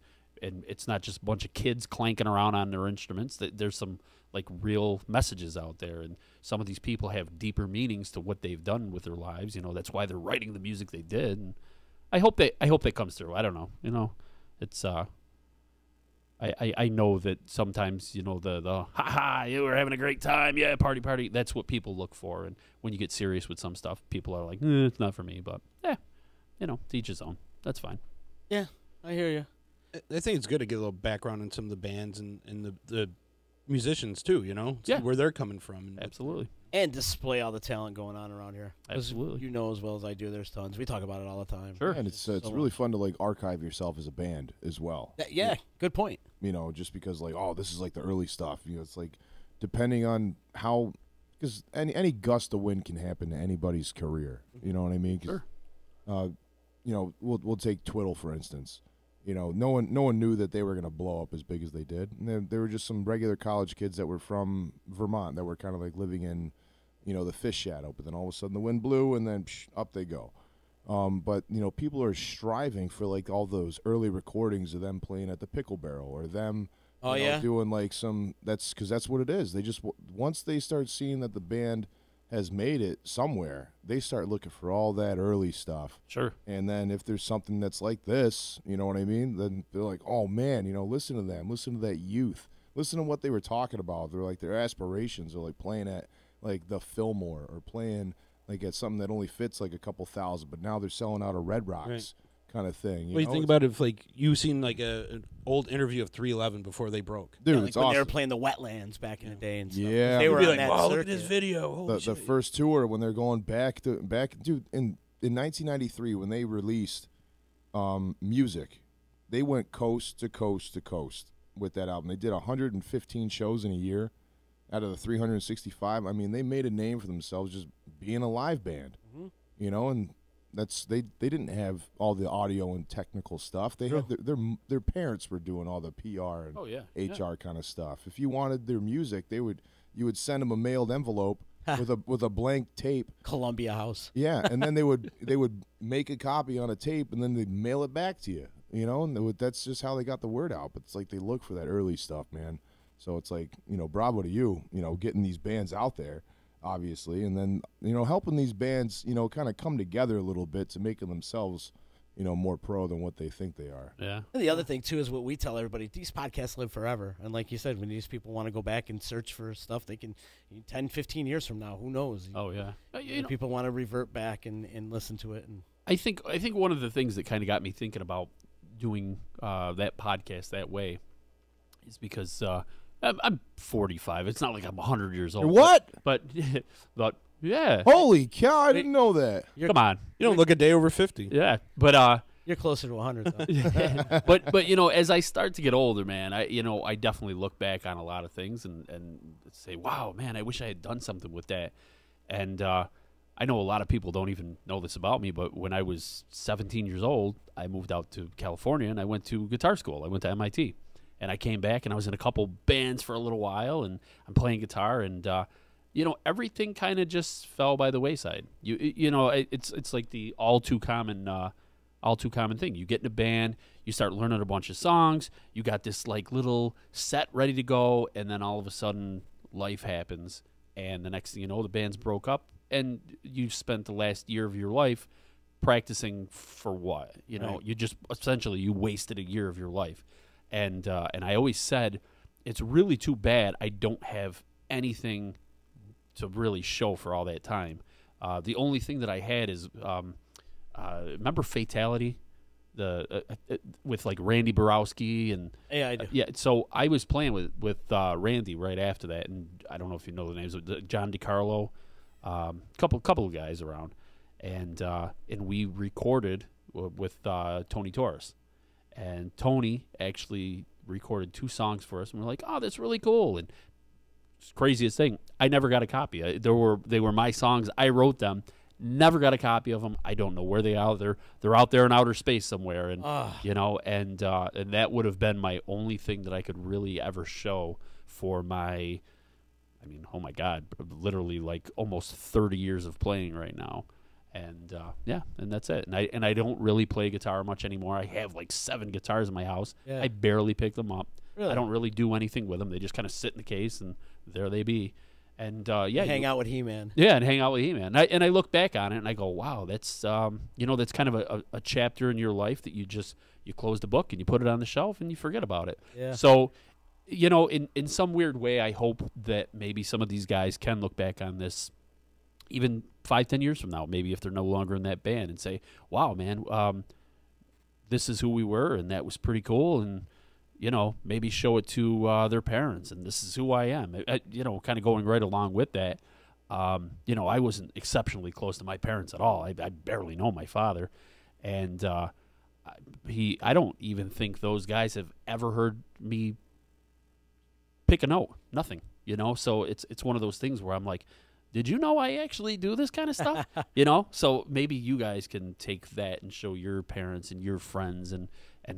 it's not just a bunch of kids clanking around on their instruments. There's some like real messages out there, and some of these people have deeper meanings to what they've done with their lives. You know, that's why they're writing the music they did. And I hope that comes through. I don't know. You know, it's I know that sometimes, you know, the ha-ha, you were having a great time, yeah, party, that's what people look for. And when you get serious with some stuff, people are like, it's not for me. But, you know, to each his own. That's fine. Yeah, I hear you. I think it's good to get a little background on some of the bands and the musicians too. See where they're coming from. Absolutely. And display all the talent going on around here. Absolutely. You know as well as I do, there's tons. We talk about it all the time. Sure. And it's really fun to archive yourself as a band as well. Yeah, good point. Just because this is the early stuff. It's depending on how, because any gust of wind can happen to anybody's career. You know what I mean? Sure. We'll take Twiddle for instance. No one knew that they were going to blow up as big as they did. And they were just some regular college kids that were from Vermont that were kind of living in, the fish shadow. But then all of a sudden the wind blew and then up they go. But, people are striving for all those early recordings of them playing at the Pickle Barrel or them doing because that's what it is. They just, once they start seeing that the band has made it somewhere, they start looking for all that early stuff. Sure. And then if there's something that's like this, you know what I mean? Then they're like, oh man, listen to them, listen to that youth, listen to what they were talking about. They're their aspirations are playing at the Fillmore or playing at something that only fits a couple thousand, but now they're selling out of Red Rocks kind of thing. What do you think about if you seen an old interview of 311 before they broke? Dude, it's when awesome. They were playing the Wetlands back in the day and stuff. Yeah, they were on that wow, circuit. look at this video. The first tour when they're going back, dude, in 1993 when they released Music, they went coast to coast to coast with that album. They did 115 shows in a year out of the 365. I mean, they made a name for themselves just being a live band, and that's they didn't have all the audio and technical stuff. They had their parents were doing all the PR and HR kind of stuff. If you wanted their music, you would send them a mailed envelope with a blank tape. Columbia House. Yeah, and then they would make a copy on a tape and then they'd mail it back to you. And that's just how they got the word out. But it's they look for that early stuff, man. So it's bravo to you, getting these bands out there, obviously, and then, helping these bands, kind of come together a little bit to make themselves, more pro than what they think they are. Yeah. And the other thing, too, is what we tell everybody, these podcasts live forever. And like you said, when these people want to go back and search for stuff, they can, 10, 15 years from now, who knows? Oh, yeah. People want to revert back and listen to it. And I think one of the things that kind of got me thinking about doing that podcast that way is because I'm 45. It's not like I'm 100 years old. What? But yeah. Holy cow! I didn't know that. Come on. You don't look a day over 50. Yeah, but you're closer to 100 though. but as I start to get older, man, I definitely look back on a lot of things and say, wow, man, I wish I had done something with that. And I know a lot of people don't even know this about me, but when I was 17 years old, I moved out to California and I went to guitar school. I went to MIT. And I came back and I was in a couple bands for a little while and I'm playing guitar and everything kind of just fell by the wayside. It's like the all too common thing. You get in a band, you start learning a bunch of songs, you got this little set ready to go, and then all of a sudden life happens and the next thing you know, the band's broke up and you spent the last year of your life practicing for what? You just essentially you wasted a year of your life. And I always said, it's really too bad I don't have anything to really show for all that time. The only thing that I had is, remember Fatality, with Randy Borowski and yeah, I do. Yeah, so I was playing with Randy right after that, and I don't know if you know the names of John DiCarlo, couple of guys around, and we recorded with Tony Torres. And Tony actually recorded 2 songs for us, and we're like, "Oh, that's really cool!" And it's the craziest thing, I never got a copy. They were my songs. I wrote them. Never got a copy of them. I don't know where they are. They're out there in outer space somewhere, and and that would have been my only thing that I could really ever show for my. I mean, oh my God, literally almost 30 years of playing right now. And and that's it. And I don't really play guitar much anymore. I have 7 guitars in my house. Yeah. I barely pick them up. Really? I don't really do anything with them. They just kind of sit in the case, and there they be. And hang out with He-Man. Yeah, and hang out with He-Man. And I look back on it and I go, wow, that's that's kind of a chapter in your life that you close the book and you put it on the shelf and you forget about it. Yeah. So, in some weird way, I hope that maybe some of these guys can look back on this even 5-10 years from now, maybe if they're no longer in that band, and say, wow, man, this is who we were, and that was pretty cool, and maybe show it to their parents, and this is who I am. Kind of going right along with that. I wasn't exceptionally close to my parents at all. I barely know my father, and I don't even think those guys have ever heard me pick a note. Nothing, So it's one of those things where I'm like, did you know I actually do this kind of stuff? So maybe you guys can take that and show your parents and your friends and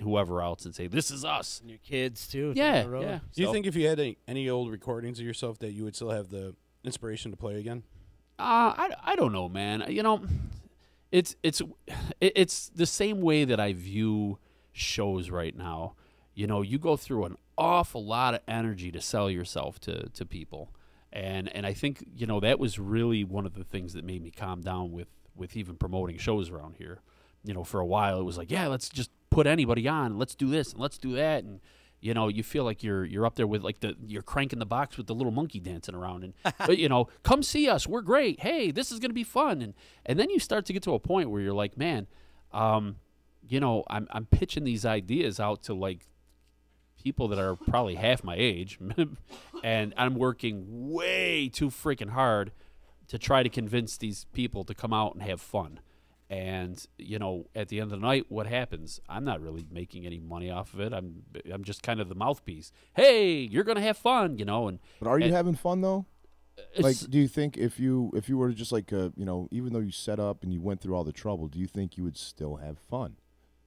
whoever else and say, this is us. And your kids, too. Yeah. Do you think if you had any old recordings of yourself that you would still have the inspiration to play again? I don't know, man. It's the same way that I view shows right now. You go through an awful lot of energy to sell yourself to people. And I think, that was really one of the things that made me calm down with even promoting shows around here. For a while it was like, yeah, let's just put anybody on. Let's do this and let's do that. And, you feel like you're up there with like you're cranking the box with the little monkey dancing around. And, come see us. We're great. Hey, this is going to be fun. And then you start to get to a point where you're like, man, I'm pitching these ideas out to like people that are probably half my age, and I'm working way too freaking hard to try to convince these people to come out and have fun. And at the end of the night, what happens? I'm not really making any money off of it. I'm just kind of the mouthpiece. Hey, you're gonna have fun, And but are you having fun though? Like, do you think if you were to just like even though you set up and you went through all the trouble, do you think you would still have fun?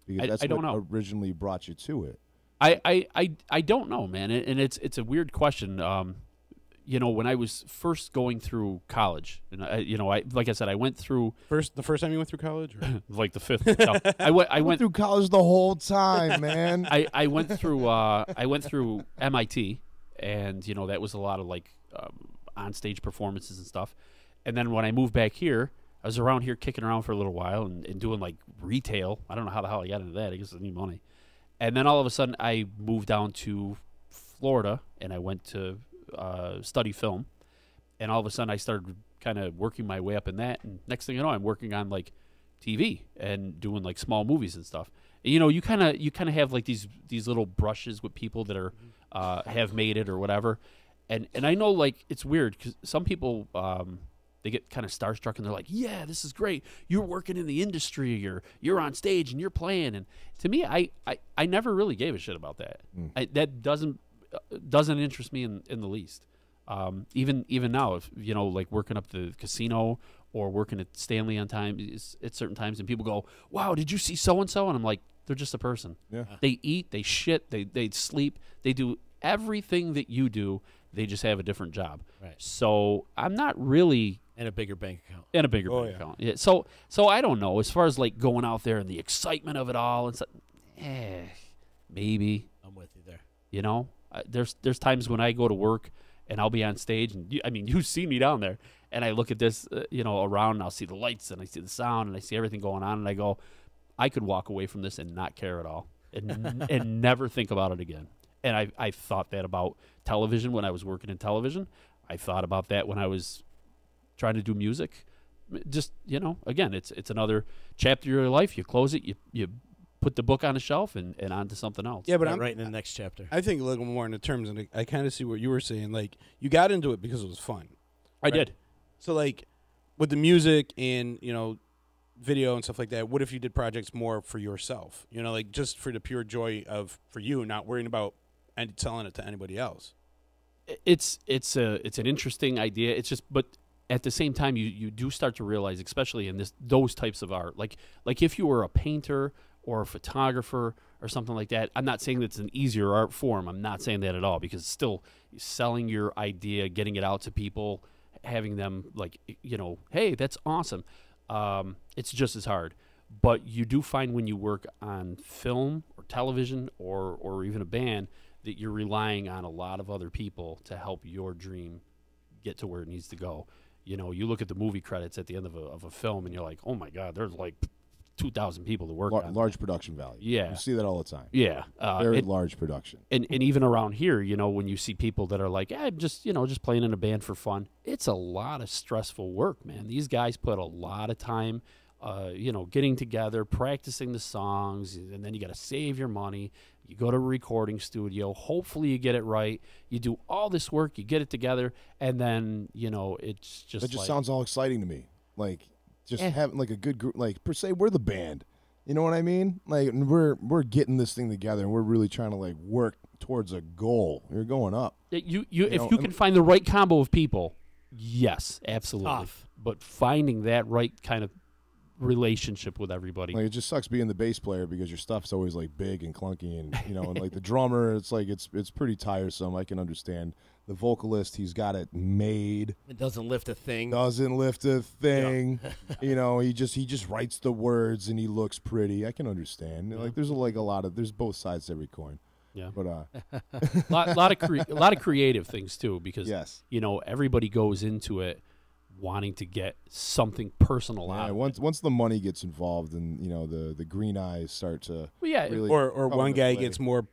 Because that's what originally brought you to it. I don't know, man, and it's a weird question. When I was first going through college, and like I said, I went through the first time you went through college, or? Like the fifth. No, I went through college the whole time, man. I went through MIT, and that was a lot of like on stage performances and stuff. And then when I moved back here, I was around here kicking around for a little while and doing like retail. I don't know how the hell I got into that. I guess I need money. And then all of a sudden, I moved down to Florida, and I went to study film. And all of a sudden, I started kind of working my way up in that. And next thing you know, I'm working on like TV and doing like small movies and stuff. And, you kind of have like these little brushes with people that are have made it or whatever. And I know like it's weird because some people they get kind of starstruck and they're like, yeah, this is great. You're working in the industry. You're on stage and you're playing. And to me, I never really gave a shit about that. That doesn't interest me in the least. Even now, if like working up the casino or working at Stanley on time at certain times, and people go, wow, did you see so and so? And I'm like, they're just a person. Yeah. They eat, they shit, they sleep, they do everything that you do. They just have a different job. Right. So I'm not really. And a bigger bank account. And a bigger bank account. Yeah. So I don't know. As far as like going out there and the excitement of it all and stuff, maybe. I'm with you there. There's times when I go to work and I'll be on stage, and you see me down there, and I look at this, around, and I'll see the lights and I see the sound and I see everything going on, and I go, I could walk away from this and not care at all, and never think about it again. And I thought that about television when I was working in television. I thought about that when I was trying to do music. Just, again, it's another chapter of your life. You close it, you put the book on a shelf and on to something else. Yeah, but I'm writing the next chapter. I think a little more in the terms, and I kind of see what you were saying. Like, you got into it because it was fun. I did. So, like, with the music and, video and stuff like that, what if you did projects more for yourself? Like, just for the pure joy of, for you, not worrying about and selling it to anybody else. It's an interesting idea. It's just, but at the same time, you do start to realize, especially in those types of art, like if you were a painter or a photographer or something like that. I'm not saying that's an easier art form. I'm not saying that at all, because it's still selling your idea, getting it out to people, having them like, hey, that's awesome. It's just as hard. But you do find when you work on film or television or even a band that you're relying on a lot of other people to help your dream get to where it needs to go. You look at the movie credits at the end of a film and you're like, oh my God, there's like 2,000 people to work on. Large production value. Yeah. You see that all the time. Yeah. Very large production. And even around here, when you see people that are like, I'm just playing in a band for fun, it's a lot of stressful work, man. These guys put a lot of time, getting together, practicing the songs, and then you got to save your money. You go to a recording studio. Hopefully you get it right. You do all this work. You get it together, and then it's just that just sounds all exciting to me. Like just having like a good group. Like per se, we're the band. You know what I mean? Like we're getting this thing together, and we're really trying to like work towards a goal. You're going up. If you can find the right combo of people, yes, absolutely. Tough. But finding that right kind of relationship with everybody. Like it just sucks being the bass player because your stuff's always like big and clunky, and and like the drummer, it's like it's pretty tiresome. I can understand. The vocalist, he's got it made. It doesn't lift a thing. Yeah. He just writes the words and he looks pretty. I can understand. Yeah. Like there's both sides to every coin. Yeah. But a lot of creative things too, because everybody goes into it wanting to get something personal out of it. Once the money gets involved and the green eyes start to really or one guy gets more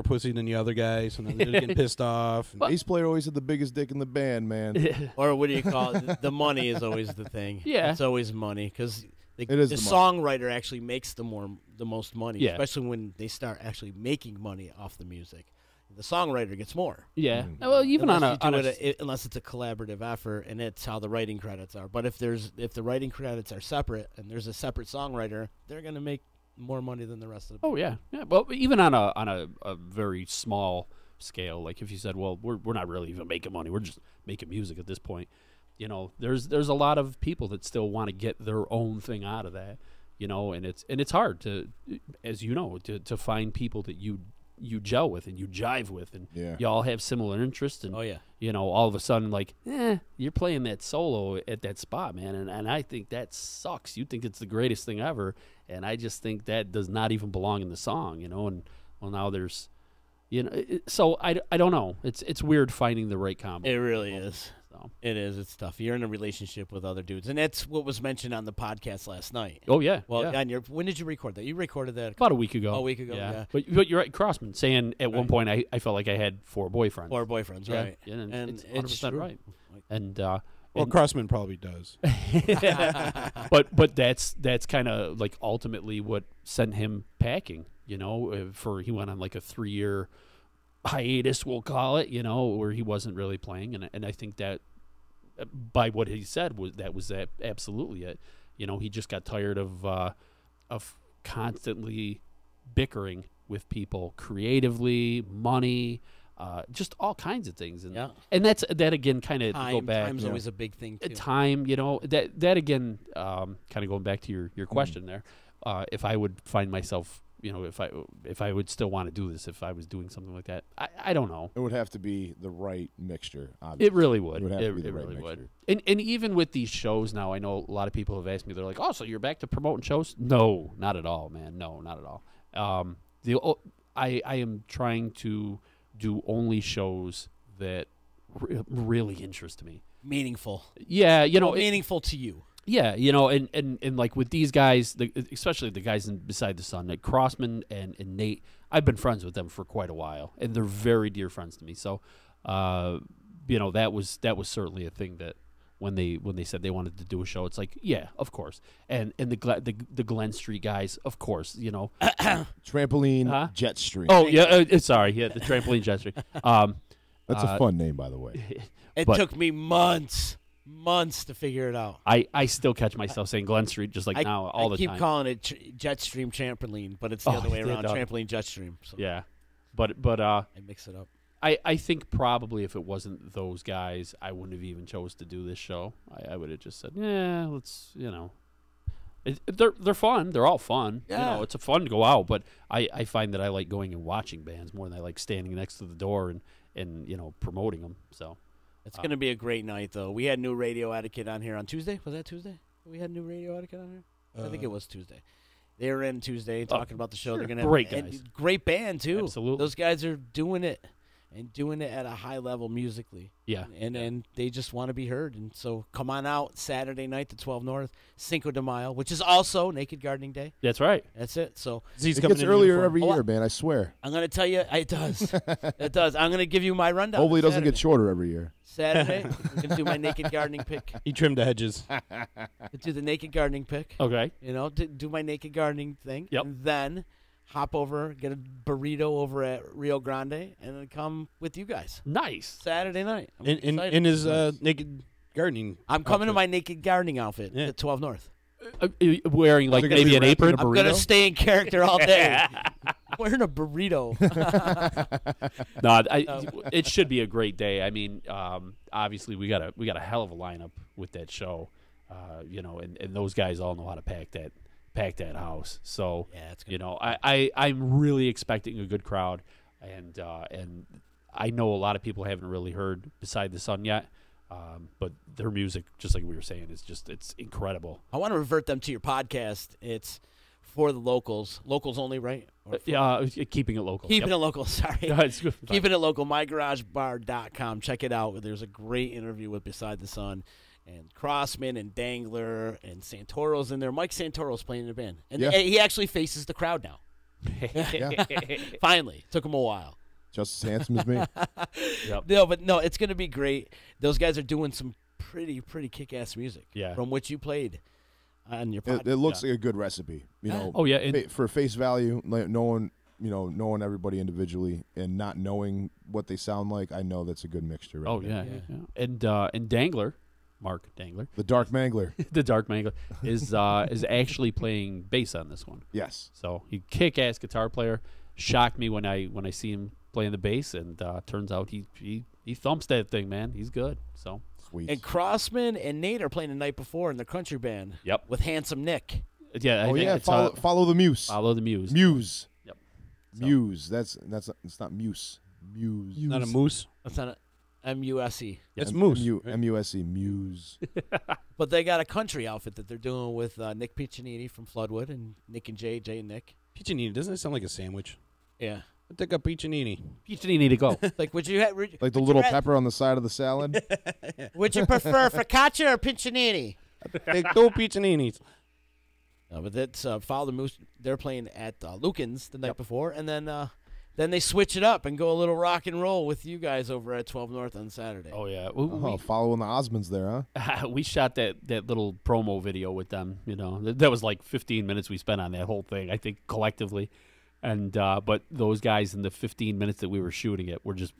pussy than the other guy, so then they're getting pissed off. Bass player always had the biggest dick in the band, man. Or what do you call it? The money is always the thing. Yeah, it's always money because the songwriter actually makes the most money, especially when they start actually making money off the music. The songwriter gets more. Yeah. Well, even unless it's a collaborative effort, and it's how the writing credits are. But if the writing credits are separate and there's a separate songwriter, they're gonna make more money than the rest of the Oh yeah. Well, even on a very small scale, like if you said, well, we're not really even making money, we're just making music at this point. There's a lot of people that still want to get their own thing out of that. And it's hard to, as to find people that you gel with and you jive with, and you all have similar interests. And all of a sudden, like, you're playing that solo at that spot, man, and I think that sucks. You think it's the greatest thing ever, and I just think that does not even belong in the song, And well, now there's, so I don't know. It's weird finding the right combo. It really is. So. It is. It's tough. You're in a relationship with other dudes, and that's what was mentioned on the podcast last night. Oh yeah. Well, when did you record that? You recorded that about a week ago. A week ago. Yeah. But you're right, Crossman, saying at one point I felt like I had 4 boyfriends. 4 boyfriends, right? Yeah, and it's 100% right. And Crossman probably does. but that's kind of like ultimately what sent him packing. He went on like a 3-year hiatus, we'll call it, where he wasn't really playing, and I think that by what he said was that absolutely it. He just got tired of constantly bickering with people creatively, money, just all kinds of things, and that again kind of go back. Time's always a big thing too. Time, that again, kind of going back to your question there. If I would find myself, if I would still want to do this, if I was doing something like that, I don't know. It would have to be the right mixture. Obviously. It really would. It would have to be the really right would. mixture. And even with these shows now, I know a lot of people have asked me. They're like, "Oh, so you're back to promoting shows?" No, not at all, man. No, not at all. I am trying to do only shows that really interest me. Meaningful. Yeah, meaningful to you. Yeah, and like with these guys, especially the guys in Beside the Sun, like Crossman and Nate, I've been friends with them for quite a while, and they're very dear friends to me. So, that was certainly a thing that when they said they wanted to do a show, it's like, yeah, of course. And the Glen Street guys, of course, Trampoline Jet Stream. Oh yeah, sorry, the Trampoline Jet Stream. That's a fun name, by the way. It took me months to figure it out. I still catch myself saying Glen Street just like now all the time. I keep calling it Jetstream Trampoline, but it's the other way around, Trampoline Jetstream. So. Yeah, but I mix it up. I think probably if it wasn't those guys, I wouldn't have even chose to do this show. I would have just said, yeah, let's, they're fun. They're all fun. Yeah. It's a fun to go out, but I find that I like going and watching bands more than I like standing next to the door and promoting them. So. It's going to be a great night, though. We had new Radio Etiquette on here on Tuesday. Was that Tuesday? We had new Radio Etiquette on here? I think it was Tuesday. They were in Tuesday talking about the show. Sure. They're going to great guys. Great band, too. Absolutely. Those guys are doing it. and doing it at a high level musically. Yeah. And they just want to be heard. And so come on out Saturday night to 12 North, Cinco de Mayo, which is also Naked Gardening Day. That's right. That's it. So Z's It coming gets in earlier uniform. every year, man. I swear. I'm going to tell you, it does. It does. I'm going to give you my rundown. Hopefully, it doesn't Saturday. get shorter every year. Saturday, I'm going to do my Naked Gardening pick. He trimmed the hedges. Do the Naked Gardening pick. Okay. You know, do my Naked Gardening thing. Yep. And then hop over, get a burrito over at Rio Grande, and then come with you guys. Nice. Saturday night. I'm In excited. his naked gardening. I'm coming to outfit. my Naked Gardening outfit Yeah. at 12 North. Wearing like Is it gonna maybe be an wrapped in apron. a I'm burrito? going to stay in character all day. Wearing a burrito. No, it should be a great day. I mean, obviously we got a hell of a lineup with that show, you know, and those guys all know how to pack that house. So Yeah, it's you know, I'm really expecting a good crowd, and I know a lot of people haven't really heard Beside the Sun yet, but their music, just like we were saying, it's incredible. I want to revert them to your podcast. It's for the locals only, right? Or for- Yeah, keeping it local. Keeping Yep. it local, sorry. No, it's good. Keeping it local, mygaragebar.com. Check it out. There's a great interview with Beside the Sun. And Crossman and Dangler and Santoro's in there. Mike Santoro's playing in the band. And Yeah. he actually faces the crowd now. Finally. Took him a while. Just as handsome as me. Yep. No, it's going to be great. Those guys are doing some pretty kick-ass music. Yeah. From which you played on your podcast. It looks like a good recipe. You know, Oh, yeah, and- for face value, like knowing everybody individually and not knowing what they sound like, I know that's a good mixture. Right Oh there. yeah. And Dangler, Mark Dangler, The Dark Mangler. the Dark Mangler, is actually playing bass on this one. Yes. So he kick-ass guitar player. Shocked me when I see him playing the bass, and turns out he thumps that thing, man. He's good. So Sweet. And Crossman and Nate are playing the night before in the country band. Yep. With Handsome Nick. yeah, I Oh think yeah, it's, follow the Muse. follow the Muse. Muse. Yep. So- Muse. That's it's not Muse. Muse. Not a moose. That's not a M-U-S-E. It's moose. right? M-U-S-E. Muse. But they got a country outfit that they're doing with Nick Piccinini from Floodwood and Nick and Jay and Nick. Piccinini. Doesn't it sound like a sandwich? Yeah. I think a piccinini. You need to go. Like, would you have Like the little pepper on the side of the salad. Would you prefer focaccia or Piccinini? Take two piccininis. No, but that's Follow the Moose. They're playing at Lucan's the night before, and then they switch it up and go a little rock and roll with you guys over at 12 North on Saturday. Oh yeah. Oh, following the Osmonds there, huh? We shot that little promo video with them. You know, that was like 15 minutes we spent on that whole thing, I think, collectively. And but those guys in the 15 minutes that we were shooting it were just,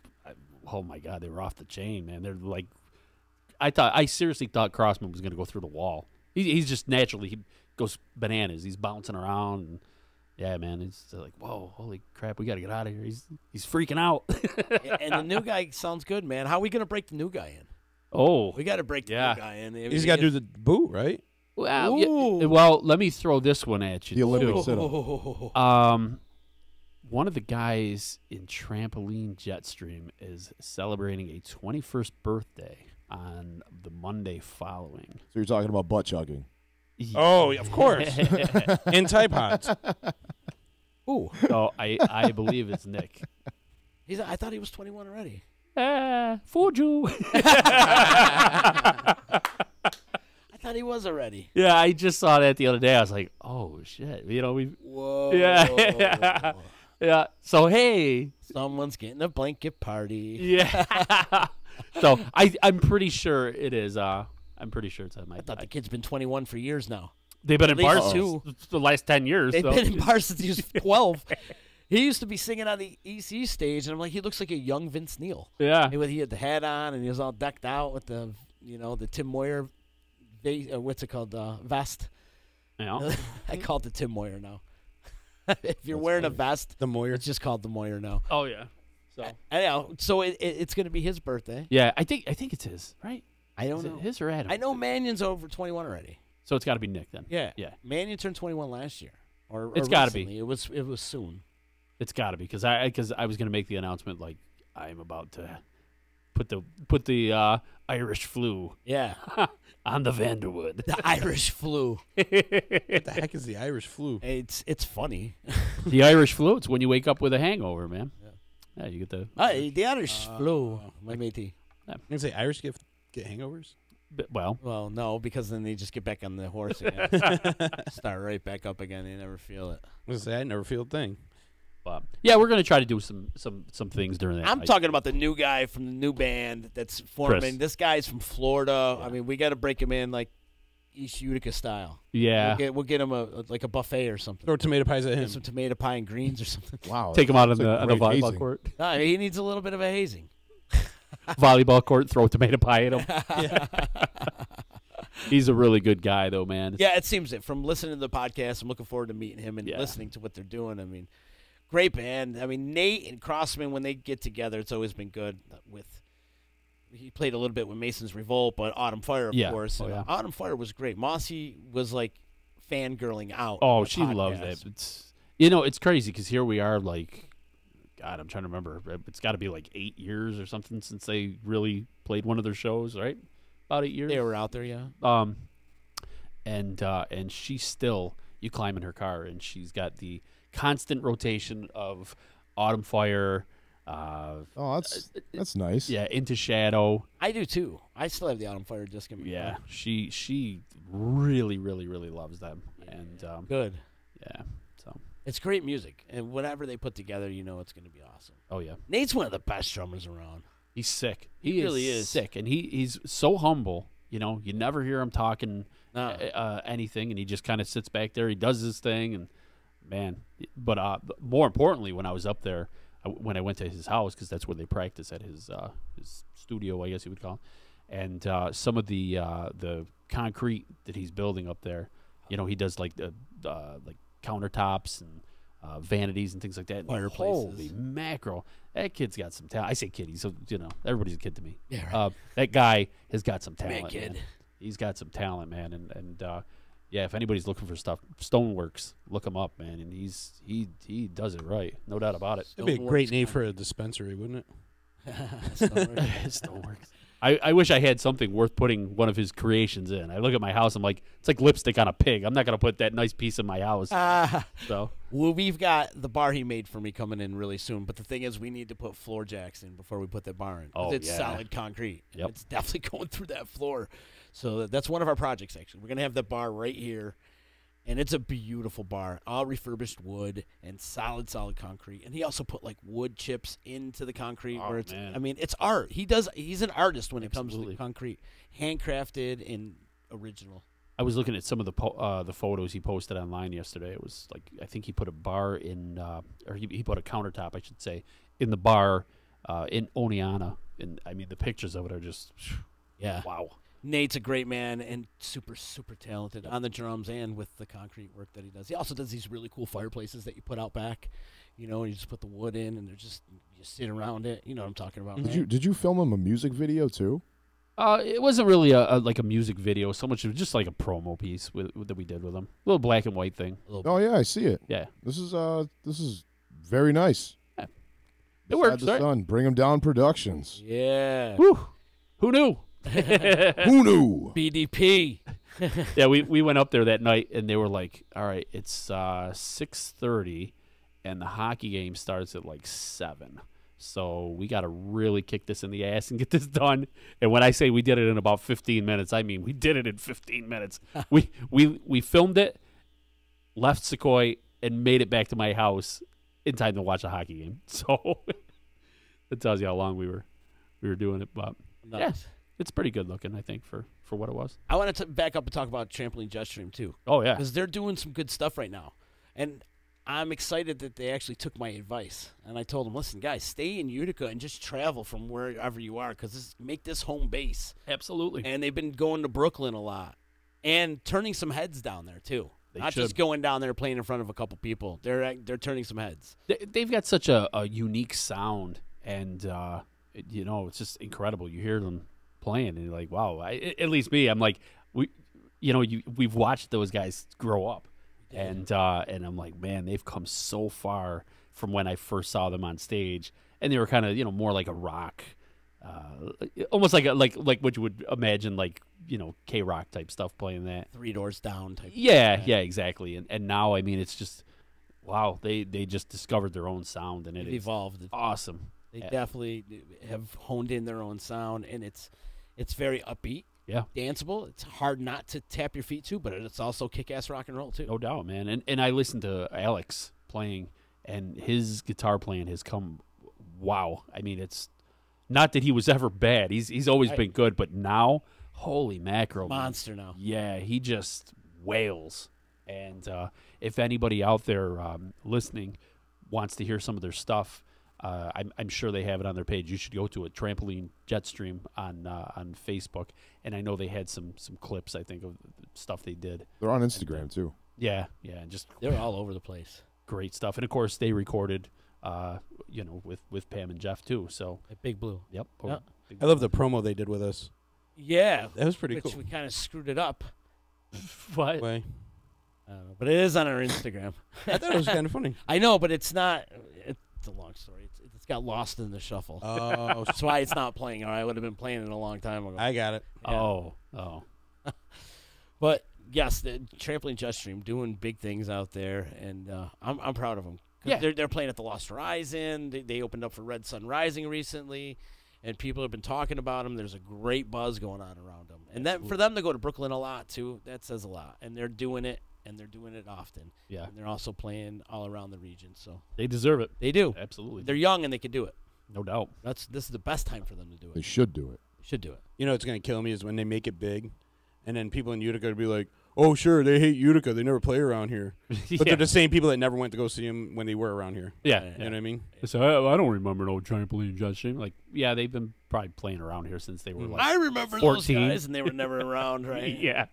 oh my God, they were off the chain, man. They're like, I seriously thought Crossman was going to go through the wall. He's just naturally, he goes bananas. He's bouncing around, and yeah, man, it's like, whoa, holy crap, we got to get out of here. He's freaking out. And the new guy sounds good, man. How are we going to break the new guy in? Oh, We got to break the Yeah. new guy in. He's got to do the boo, right? well, Ooh. yeah, well, let me throw this one at you. The Olympic too. sit-up. One of the guys in Trampoline Jetstream is celebrating a 21st birthday on the Monday following. So you're talking about butt chugging. Oh, of course. In Tide Pods. Ooh. So I believe it's Nick. I thought he was 21 already. Fooled you. I thought he was already. Yeah, I just saw that the other day. I was like, oh, shit. You know, Whoa. Yeah. Yeah. So, hey. Someone's getting a blanket party. Yeah. So, I'm pretty sure it is. I'm pretty sure it's at my. I thought the kid's been 21 for years now. They've been at in bars least two. the last 10 years. They've so. been in bars since he was 12. He used to be singing on the EC stage, and I'm like, he looks like a young Vince Neil. Yeah. He had the hat on, and he was all decked out with the Tim Moyer, what's it called, vest. Yeah. I call it the Tim Moyer now. If you're wearing a vest, The Moyer. it's just called the Moyer now. Oh, yeah. So. I know. So it's going to be his birthday. Yeah, I think it's his, right? I don't Is know. it his or Adam? I know Mannion's over 21 already. So it's got to be Nick then. Yeah. Yeah. Mannion turned 21 last year. Or It's gotta be. recently. It was soon. It's got to be because I was going to make the announcement like I'm about to put the Irish flu Yeah. on the Vanderwood. The Irish flu. What the heck is the Irish flu? It's funny. The Irish flu. It's when you wake up with a hangover, man. Yeah, you get the. The Irish flu, my matey. I'm gonna say Irish get hangovers. Well, no, because then they just get back on the horse again, start right back up again. They never feel it. I was gonna say I never feel a thing. But yeah, we're gonna try to do some things during that. I'm talking about the new guy from the new band that's forming. Chris. This guy's from Florida. Yeah. I mean, we got to break him in like East Utica style. Yeah, we'll get him a buffet or something. Throw tomato pies at him. Some tomato pie and greens or something. Wow. Take him out on the volleyball court. No, he needs a little bit of a hazing. Volleyball court, throw tomato pie at him. He's a really good guy, though, man. Yeah, it seems it. From listening to the podcast, I'm looking forward to meeting him and listening to what they're doing. I mean, great band. I mean, Nate and Crossman, when they get together, it's always been good. He played a little bit with Mason's Revolt, but Autumn Fire, of course. Oh, yeah. Autumn Fire was great. Mossy was like fangirling out. Oh, she loved it. It's crazy because here we are, like, God, I'm trying to remember. It's got to be like 8 years or something since they really played one of their shows, right? About 8 years. They were out there, yeah. And she's still, you climb in her car, and she's got the constant rotation of Autumn Fire. That's nice. Yeah, Into Shadow. I do too. I still have the Autumn Fire disc in my car. She really, really, really loves them. And good. Yeah. So it's great music, and whatever they put together, you know it's going to be awesome. Oh yeah. Nate's one of the best drummers around. He's sick. He really is sick, and he's so humble. You know, you never hear him talking anything, and he just kind of sits back there. He does his thing, and man. But more importantly, when I was up there, when I went to his house, because that's where they practice at his studio, I guess you would call it, and some of the concrete that he's building up there, you know, he does like the like countertops and vanities and things like that. Fireplaces. Holy mackerel. That kid's got some talent. I say kid, so you know, everybody's a kid to me. Yeah, right. That guy has got some talent. Big kid. Man. He's got some talent, man. And yeah, if anybody's looking for stuff, Stoneworks, look him up, man. And he does it right, no doubt about it. It'd be a great name for a dispensary, wouldn't it? Stoneworks. I wish I had something worth putting one of his creations in. I look at my house, I'm like, it's like lipstick on a pig. I'm not going to put that nice piece in my house. So, well, we've got the bar he made for me coming in really soon. But the thing is, we need to put floor jacks in before we put that bar in. Oh, it's solid concrete. Yep. It's definitely going through that floor. So that's one of our projects, actually. We're going to have the bar right here. And it's a beautiful bar, all refurbished wood and solid concrete. And he also put like wood chips into the concrete. Oh, where it's, man. I mean, it's art. He's an artist when it comes Absolutely. to concrete, handcrafted and original. I was looking at some of the photos he posted online yesterday. It was like, I think he put a bar in, or he put a countertop, I should say, in the bar in Oneonta. And I mean, the pictures of it are just, wow. Nate's a great man and super talented on the drums and with the concrete work that he does. He also does these really cool fireplaces that you put out back, you know, and you just put the wood in and they're just, you sit around it. You know what I'm talking about. Did you film him a music video too? It wasn't really like a music video so much. It was just like a promo piece that we did with him. A little black and white thing. Oh yeah, I see it. Yeah. This is very nice. Yeah. It works. The Sun, Bring 'em Down Productions. Yeah. Whew. Who knew? Who knew? BDP. Yeah, we went up there that night and they were like, all right, it's 6:30 and the hockey game starts at like 7. So we got to really kick this in the ass and get this done. And when I say we did it in about 15 minutes, I mean we did it in 15 minutes. we filmed it, left Sequoia, and made it back to my house in time to watch a hockey game. So it tells you how long we were doing it. But yeah, it's pretty good looking, I think, for what it was. I want to back up and talk about Trampoline Jetstream too. Oh yeah, because they're doing some good stuff right now, and I'm excited that they actually took my advice. And I told them, listen, guys, stay in Utica and just travel from wherever you are because make this home base. Absolutely. And they've been going to Brooklyn a lot and turning some heads down there too. Not just going down there playing in front of a couple people. They're turning some heads. They've got such a unique sound, and you know, it's just incredible. You hear them playing, and you're like, wow. At least me, I'm like, we've watched those guys grow up, and I'm like, man, they've come so far from when I first saw them on stage, and they were kind of, you know, more like a rock, almost like what you would imagine, like, you know, K-Rock type stuff, playing that 3 Doors Down type. Yeah, exactly. And now, I mean, it's just Wow, they just discovered their own sound, and It is evolved. awesome. They definitely have honed in their own sound, and it's very upbeat. Yeah. Danceable. It's hard not to tap your feet to, but it's also kick-ass rock and roll, too. No doubt, man. And I listened to Alex playing, and his guitar playing has come, wow. I mean, it's not that he was ever bad. He's always been good, but now, holy mackerel. Monster now. Yeah, he just wails. And if anybody out there listening wants to hear some of their stuff, I'm sure they have it on their page. You should go to it, Trampoline Jetstream on Facebook. And I know they had some clips, I think, of stuff they did. They're on Instagram, too. Yeah, and just they're all over the place. Great stuff. And, of course, they recorded, with Pam and Jeff, too. So At Big Blue. Yep. Yeah. I love the promo they did with us. Yeah. That was pretty which cool. we kind of screwed it up. What? Way. I don't know, but it is on our Instagram. I thought it was kind of funny. I know, but it's not. It's a long story. It's got lost in the shuffle. Oh. That's why it's not playing. Or I would have been playing it a long time ago. I got it. Yeah. Oh. But yes, the Trampoline Jetstream doing big things out there, and I'm proud of them. Yeah. They're playing at the Lost Horizon. They opened up for Red Sun Rising recently, and people have been talking about them. There's a great buzz going on around them, and that for them to go to Brooklyn a lot too, that says a lot. And they're doing it. And they're doing it often. Yeah. And they're also playing all around the region. So They deserve it. they do. Absolutely. They're young and they can do it. No doubt. This is the best time for them to do it. They should do it. They should do it. You know what's going to kill me is when they make it big, and then people in Utica will be like, oh, sure, they hate Utica. They never play around here. But they're the same people that never went to go see them when they were around here. Yeah. You know what I mean? So I don't remember no Trampoline Jetstream. Like, yeah, they've been probably playing around here since they were like I remember 14. those guys, and they were never around, right? Yeah.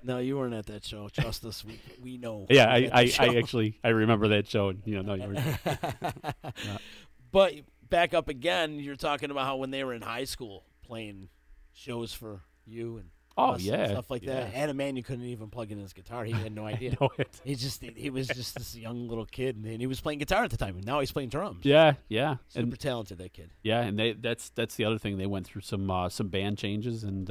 No, you weren't at that show. Trust us, we know. Yeah, You were at the show. I actually remember that show. And, no, you were. But back up again, you're talking about how when they were in high school playing shows for you and us and stuff like that. Adam Manu couldn't even plug in his guitar. He had no idea. He was just this young little kid, and he was playing guitar at the time. And now he's playing drums. Yeah. Super talented, that kid. Yeah, and that's the other thing. They went through some band changes, and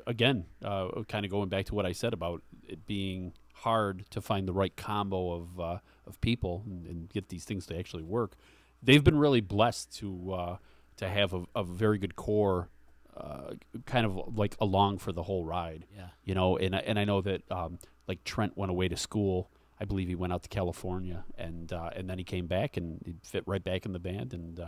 again, kind of going back to what I said about it being hard to find the right combo of people and get these things to actually work. They've been really blessed to have a very good core, kind of like along for the whole ride. Yeah. And I know that like Trent went away to school. I believe he went out to California, and then he came back and he fit right back in the band. And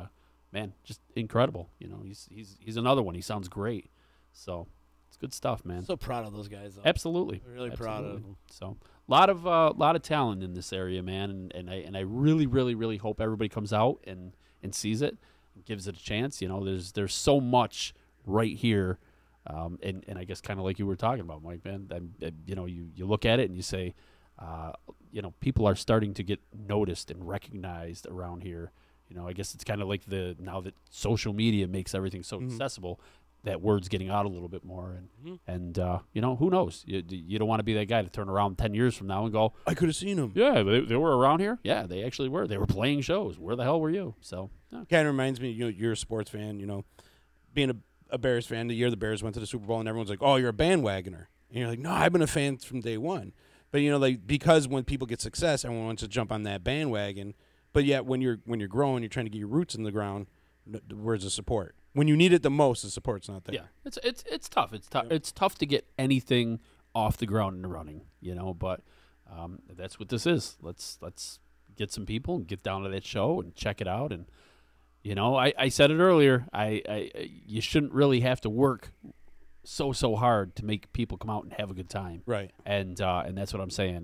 man, just incredible. He's another one. He sounds great. So it's good stuff, man. So proud of those guys, though. Absolutely. We're really proud of them. So a lot of talent in this area, man, and I really, really, really hope everybody comes out and sees it and gives it a chance. There's so much right here, and I guess kind of like you were talking about, Mike, man. You look at it and you say, people are starting to get noticed and recognized around here. I guess it's kind of like now that social media makes everything so accessible, that word's getting out a little bit more, and who knows? You don't want to be that guy to turn around 10 years from now and go, I could have seen them. Yeah, they were around here. Yeah, they actually were. They were playing shows. Where the hell were you? So kind of reminds me, you're a sports fan. Being a Bears fan, the year the Bears went to the Super Bowl, and everyone's like, "Oh, you're a bandwagoner," and you're like, "No, I've been a fan from day one." But because when people get success, everyone wants to jump on that bandwagon. But yet, when you're growing, you're trying to get your roots in the ground. Where's the support? When you need it the most, the support's not there. Yeah, it's tough. It's tough. It's tough to get anything off the ground and running. But that's what this is. Let's get some people and get down to that show and check it out. And I said it earlier. You shouldn't really have to work so hard to make people come out and have a good time. Right. And that's what I'm saying.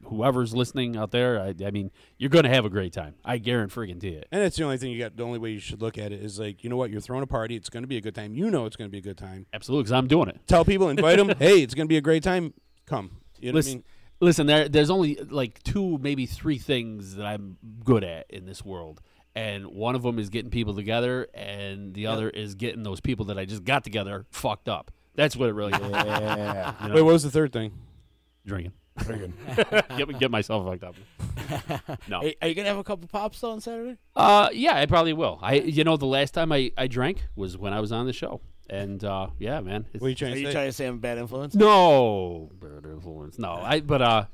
Whoever's listening out there, I mean, you're going to have a great time. I guarantee it. And that's the only thing you got. The only way you should look at it is like, you know what? You're throwing a party. It's going to be a good time. It's going to be a good time. Absolutely, because I'm doing it. Tell people, invite them. Hey, it's going to be a great time. Come. You know what I mean? Listen, there's only like 2, maybe 3 things that I'm good at in this world. And one of them is getting people together, and the other is getting those people that I just got together fucked up. That's what it really is. Yeah. Wait, what was the third thing? Drinking. Get myself fucked up. No. Are you gonna have a couple pops though on Saturday? Yeah, I probably will. The last time I drank was when I was on the show, And yeah, man. What are you trying Are to you say? trying to say I'm a bad influence? No, bad influence. No,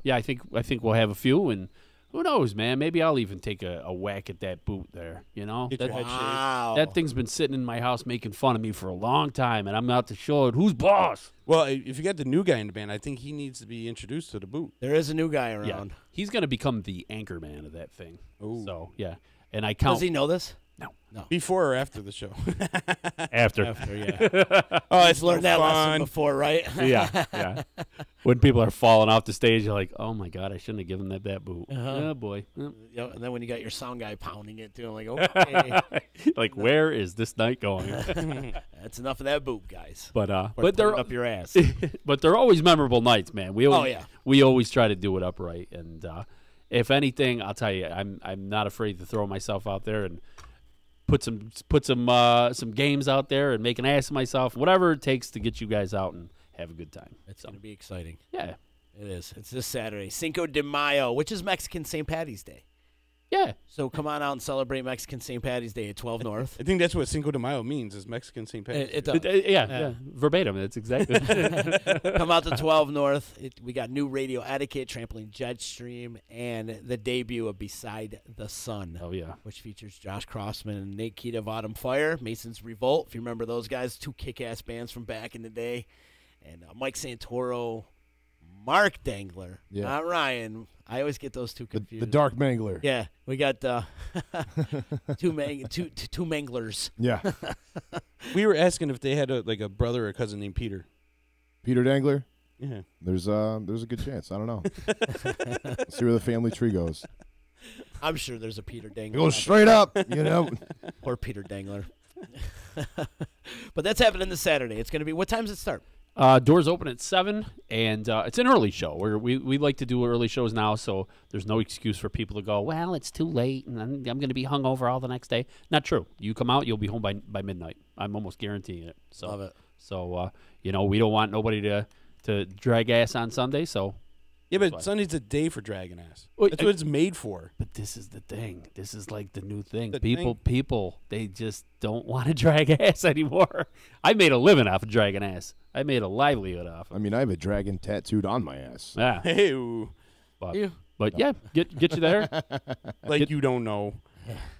yeah, I think we'll have a few, and who knows, man? Maybe I'll even take a whack at that boot there. You know, Get your head shaved. Wow. that thing's been sitting in my house making fun of me for a long time, and I'm out to show it who's boss. Well, if you got the new guy in the band, I think he needs to be introduced to the boot. There is a new guy Yeah, around. he's gonna become the anchor man of that thing. Ooh. So yeah, and I count Does he know this? Before or after the show? after. Yeah. Oh, He's learned that lesson before, right? yeah. When people are falling off the stage, you're like, oh my god, I shouldn't have given that boot. Oh boy. Yep, and then when you got your sound guy pounding it too, I'm like, okay, Like, where is this night going? that's enough of that boot, guys. But Or but put they're it up your ass. but they're always memorable nights, man. We always, yeah. we always try to do it upright, and if anything, I'll tell you, I'm not afraid to throw myself out there and put some games out there and make an ass of myself, whatever it takes to get you guys out and have a good time. It's going to be exciting. Yeah, It is. It's this Saturday, Cinco de Mayo, which is Mexican St. Patty's Day. yeah. So come on out and celebrate Mexican St. Patty's Day at 12 North. I think that's what Cinco de Mayo means, is Mexican St. Patrick's. It does. Yeah, verbatim. That's exactly. Come out to 12 North. We got new radio etiquette, trampling Jetstream, and the debut of Beside the Sun. Oh yeah, Which features Josh Crossman and Nate Keita of Autumn Fire, Mason's Revolt, if you remember those guys, two kick-ass bands from back in the day, and Mike Santoro, Mark Dangler, not Ryan. I always get those two confused. The Dark Mangler. Yeah, we got two manglers. Yeah. We were asking if they had a brother or cousin named Peter. Peter Dangler? Yeah. There's a good chance. I don't know. Let's see where the family tree goes. I'm sure there's a Peter Dangler. It goes straight up, you know. Or Peter Dangler. But that's happening this Saturday. It's going to be, what time does it start? Doors open at 7, and it's an early show. We like to do early shows now, so there's no excuse for people to go, well, it's too late, and I'm going to be hungover all the next day. Not true. You come out, you'll be home by midnight. I'm almost guaranteeing it. So, Love it. So, we don't want nobody to drag ass on Sunday, so. Yeah, but That's Sunday's a day for dragging ass. Well, That's what it's made for. But this is the thing. This is like the new thing. The People, they just don't want to drag ass anymore. I made a living off of dragging ass. I made a livelihood off of it. I mean, I have a dragon tattooed on my ass. Yeah. Hey, But yeah, get you there. you don't know.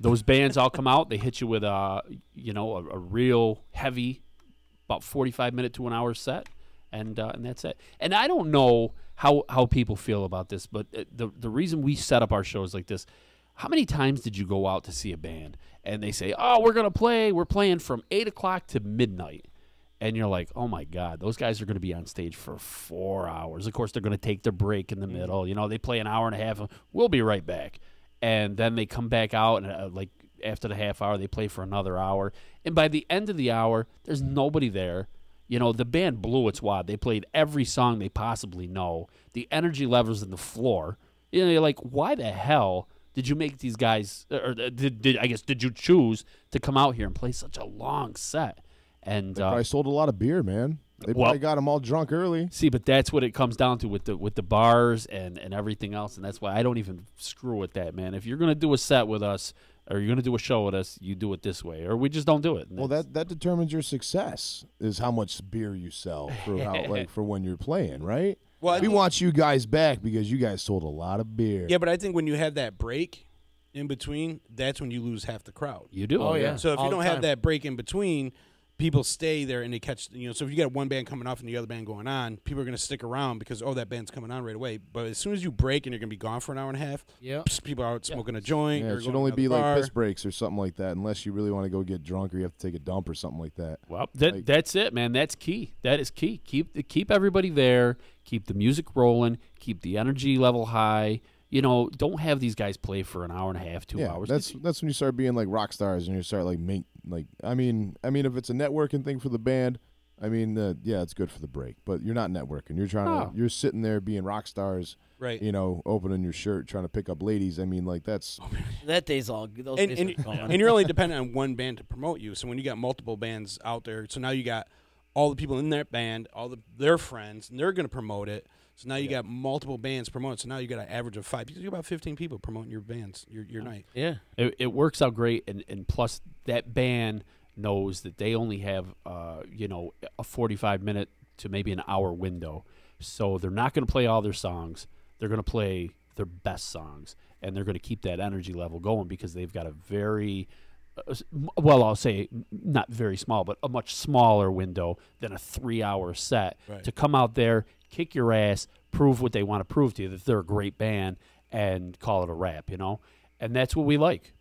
Those bands all come out. They hit you with a real heavy, about 45-minute to an hour set, and that's it. And I don't know how people feel about this, but the reason we set up our shows like this, how many times did you go out to see a band and they say, oh, we're playing from 8 o'clock to midnight, and you're like, oh my God, those guys are going to be on stage for 4 hours. Of course, they're going to take their break in the middle. They play an hour and a half. We'll be right back. And then they come back out, and after the half hour, they play for another hour. And by the end of the hour, there's nobody there. The band blew its wad. They played every song they possibly know. The energy levels in the floor. You're like, why the hell did you make these guys, or did you choose to come out here and play such a long set? And I sold a lot of beer, man. They probably got them all drunk early. See, but that's what it comes down to with the bars and everything else, and that's why I don't even screw with that, man. If you're gonna do a set with us, or you're gonna do a show with us, you do it this way, or we just don't do it. Well, that determines your success, is how much beer you sell for when you're playing, right? Well, we want you guys back because you guys sold a lot of beer. Yeah, but I think when you have that break in between, that's when you lose half the crowd. You do. Oh, yeah. So if All you the don't have time. that break in between, people stay there and they catch, so if you got one band coming off and the other band going on, people are going to stick around because, that band's coming on right away. But as soon as you break and you're going to be gone for an hour and a half, people are out smoking a joint. Yeah, or it should going only to be another like bar. piss breaks or something like that, unless you really want to go get drunk or you have to take a dump or something like that. Well, that's it, man. That's key. That is key. Keep everybody there. Keep the music rolling. Keep the energy level high. Don't have these guys play for an hour and a half, 2 hours. That's when you start being like rock stars and you start if it's a networking thing for the band, it's good for the break. But you're not networking. You're sitting there being rock stars, right? Opening your shirt, trying to pick up ladies. That's that day's all good. Those days are gone. And you're only dependent on one band to promote you. So when you got multiple bands out there, so now you got all the people in their band, their friends, and they're going to promote it. So now you got multiple bands promoting. So now you got an average of 5. You got about 15 people promoting your bands, your night. Yeah. It works out great, and plus that band, knows that they only have, a 45-minute to maybe an hour window. So they're not going to play all their songs. They're going to play their best songs, and they're going to keep that energy level going because they've got a very, I'll say not very small, but a much smaller window than a 3-hour set to come out there, kick your ass, prove what they want to prove to you, that they're a great band, and call it a wrap, And that's what we like.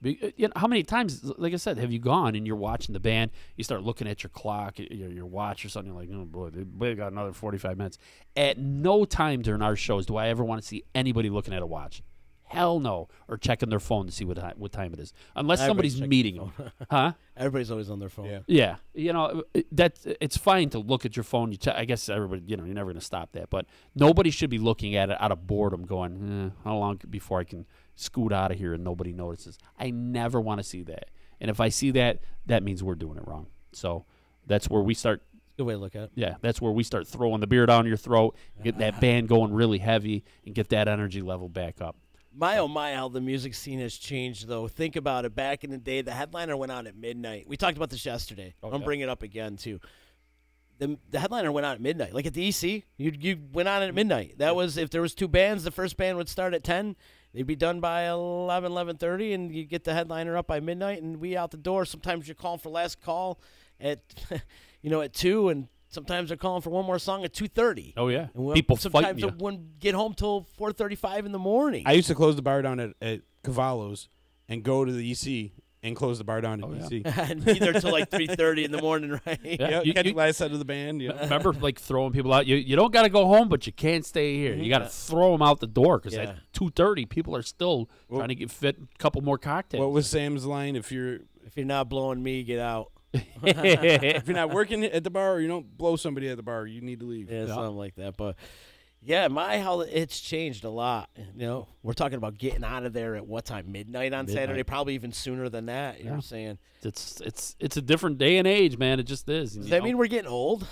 How many times, like I said, have you gone and you're watching the band, you start looking at your clock, your watch or something, you're like, oh, boy, they got another 45 minutes. At no time during our shows do I ever want to see anybody looking at a watch. Hell no. Or checking their phone to see what time it is. Unless somebody's meeting them. Huh? Everybody's always on their phone. Yeah. It's fine to look at your phone. I guess everybody, you're never going to stop that. But nobody should be looking at it out of boredom going, how long before I can scoot out of here and nobody notices. I never want to see that. And if I see that, that means we're doing it wrong. So that's where we start. Good way to look at it. Yeah, that's where we start throwing the beer down your throat, get that band going really heavy, and get that energy level back up. My, oh my, how the music scene has changed, though. Think about it. Back in the day, the headliner went out at midnight. We talked about this yesterday. I'm bringing it up again, too. The headliner went out at midnight. Like at the EC, you went on at midnight. That was, if there was 2 bands, the first band would start at 10. They'd be done by 11:30, and you get the headliner up by midnight, and we out the door. Sometimes you're calling for last call at, at 2, and sometimes they're calling for one more song at 2:30. Oh, yeah. People sometimes it wouldn't get home till 4:35 in the morning. I used to close the bar down at Cavallo's and go to the EC and close the bar down at EC. And be there till like 3:30 in the morning, right? Yeah, you catch the last set of the band. Yeah. Remember, like, throwing people out? You don't got to go home, but you can't stay here. You got to throw them out the door because at 2:30, people are still trying to get fit a couple more cocktails. What was Sam's line? If you're not blowing me, get out. If you're not working at the bar or you don't blow somebody at the bar, you need to leave. Yeah, something like that. But yeah, how it's changed a lot. We're talking about getting out of there at what time? Midnight on Saturday, probably even sooner than that. You're saying it's a different day and age, man. It just is. Does that mean we're getting old?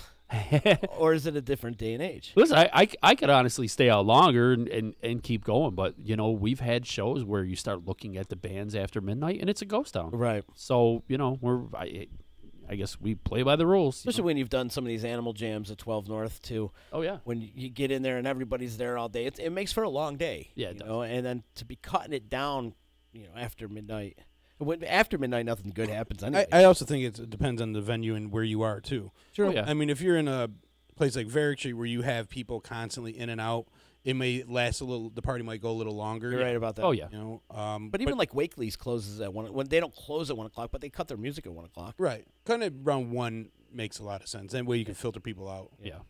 Or is it a different day and age? Listen, I could honestly stay out longer and keep going, but we've had shows where you start looking at the bands after midnight and it's a ghost town. Right. So I guess we play by the rules. Especially when you've done some of these animal jams at 12 North, too. Oh, yeah. When you get in there and everybody's there all day, it makes for a long day. Yeah, it does. And then to be cutting it down, after midnight. After midnight, nothing good happens anyway. I also think it depends on the venue and where you are, too. Sure. Oh, yeah. I mean, if you're in a place like Varick Street where you have people constantly in and out, it may last a little. The party might go a little longer. You're right about that. Oh, yeah. But even like Wakely's closes at 1. When they don't close at 1 o'clock, but they cut their music at 1 o'clock. Right. Kind of around 1 makes a lot of sense. That way you can filter people out. Yeah.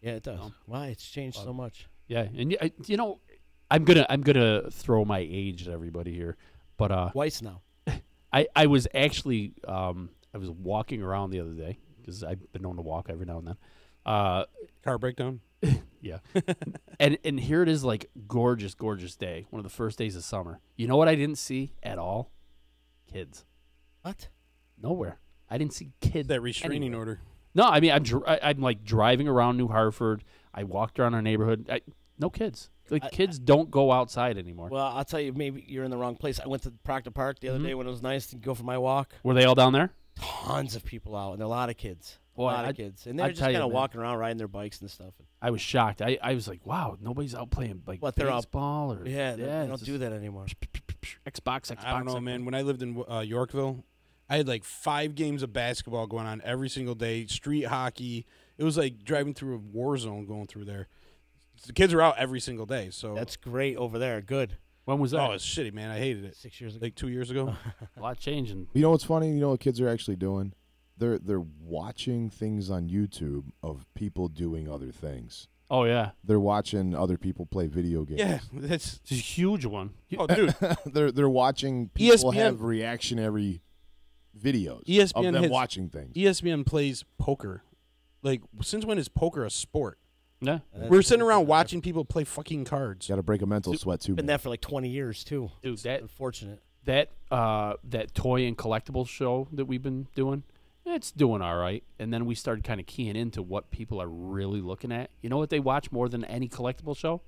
Yeah, it does. Why it's changed so much. Yeah, and I'm gonna throw my age at everybody here, but twice now. I was actually I was walking around the other day because I've been known to walk every now and then. Car breakdown. Yeah. and here it is, like, gorgeous day, one of the first days of summer. You know what I didn't see at all? Kids. What? Nowhere. I didn't see kids. That restraining anywhere. order. No, I mean, I'm like driving around New Hartford. I walked around our neighborhood. No kids. Like, kids don't go outside anymore. Well, I'll tell you, maybe you're in the wrong place. I went to Proctor Park the other day when it was nice to go for my walk. Were they all down there? Tons of people out, and a lot of kids. Boy, a lot of kids. And they're just kind of walking around, riding their bikes and stuff. I was shocked. I was like, wow, nobody's out playing baseball or they don't do that anymore. Xbox. I don't know, man. When I lived in Yorkville, I had like 5 games of basketball going on every single day, street hockey. It was like driving through a war zone going through there. The kids were out every single day. So that's great over there. Good. When was that? Oh, it's shitty, man. I hated it. 6 years ago. Like 2 years ago. A lot changing. You know what's funny? You know what kids are actually doing? They're watching things on YouTube of people doing other things. Oh, yeah. They're watching other people play video games. Yeah, it's a huge one. Oh, dude. They're watching people ESPN. have reactionary videos ESPN of them watching things. ESPN plays poker. Like, since when is poker a sport? Yeah. We're sitting around watching people play fucking cards. Got to break a mental sweat, too. Been that for like 20 years, too. Dude, that's unfortunate. That toy and collectible show that we've been doing, it's doing all right. And then we started kind of keying into what people are really looking at. You know what they watch more than any collectible show?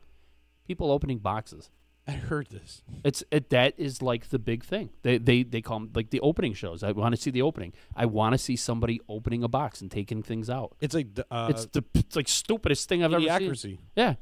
People opening boxes. I heard this. That is like the big thing. They call them like the opening shows. I want to see the opening. I want to see somebody opening a box and taking things out. It's like it's like stupidest thing I've ever seen. Idiocracy. Yeah,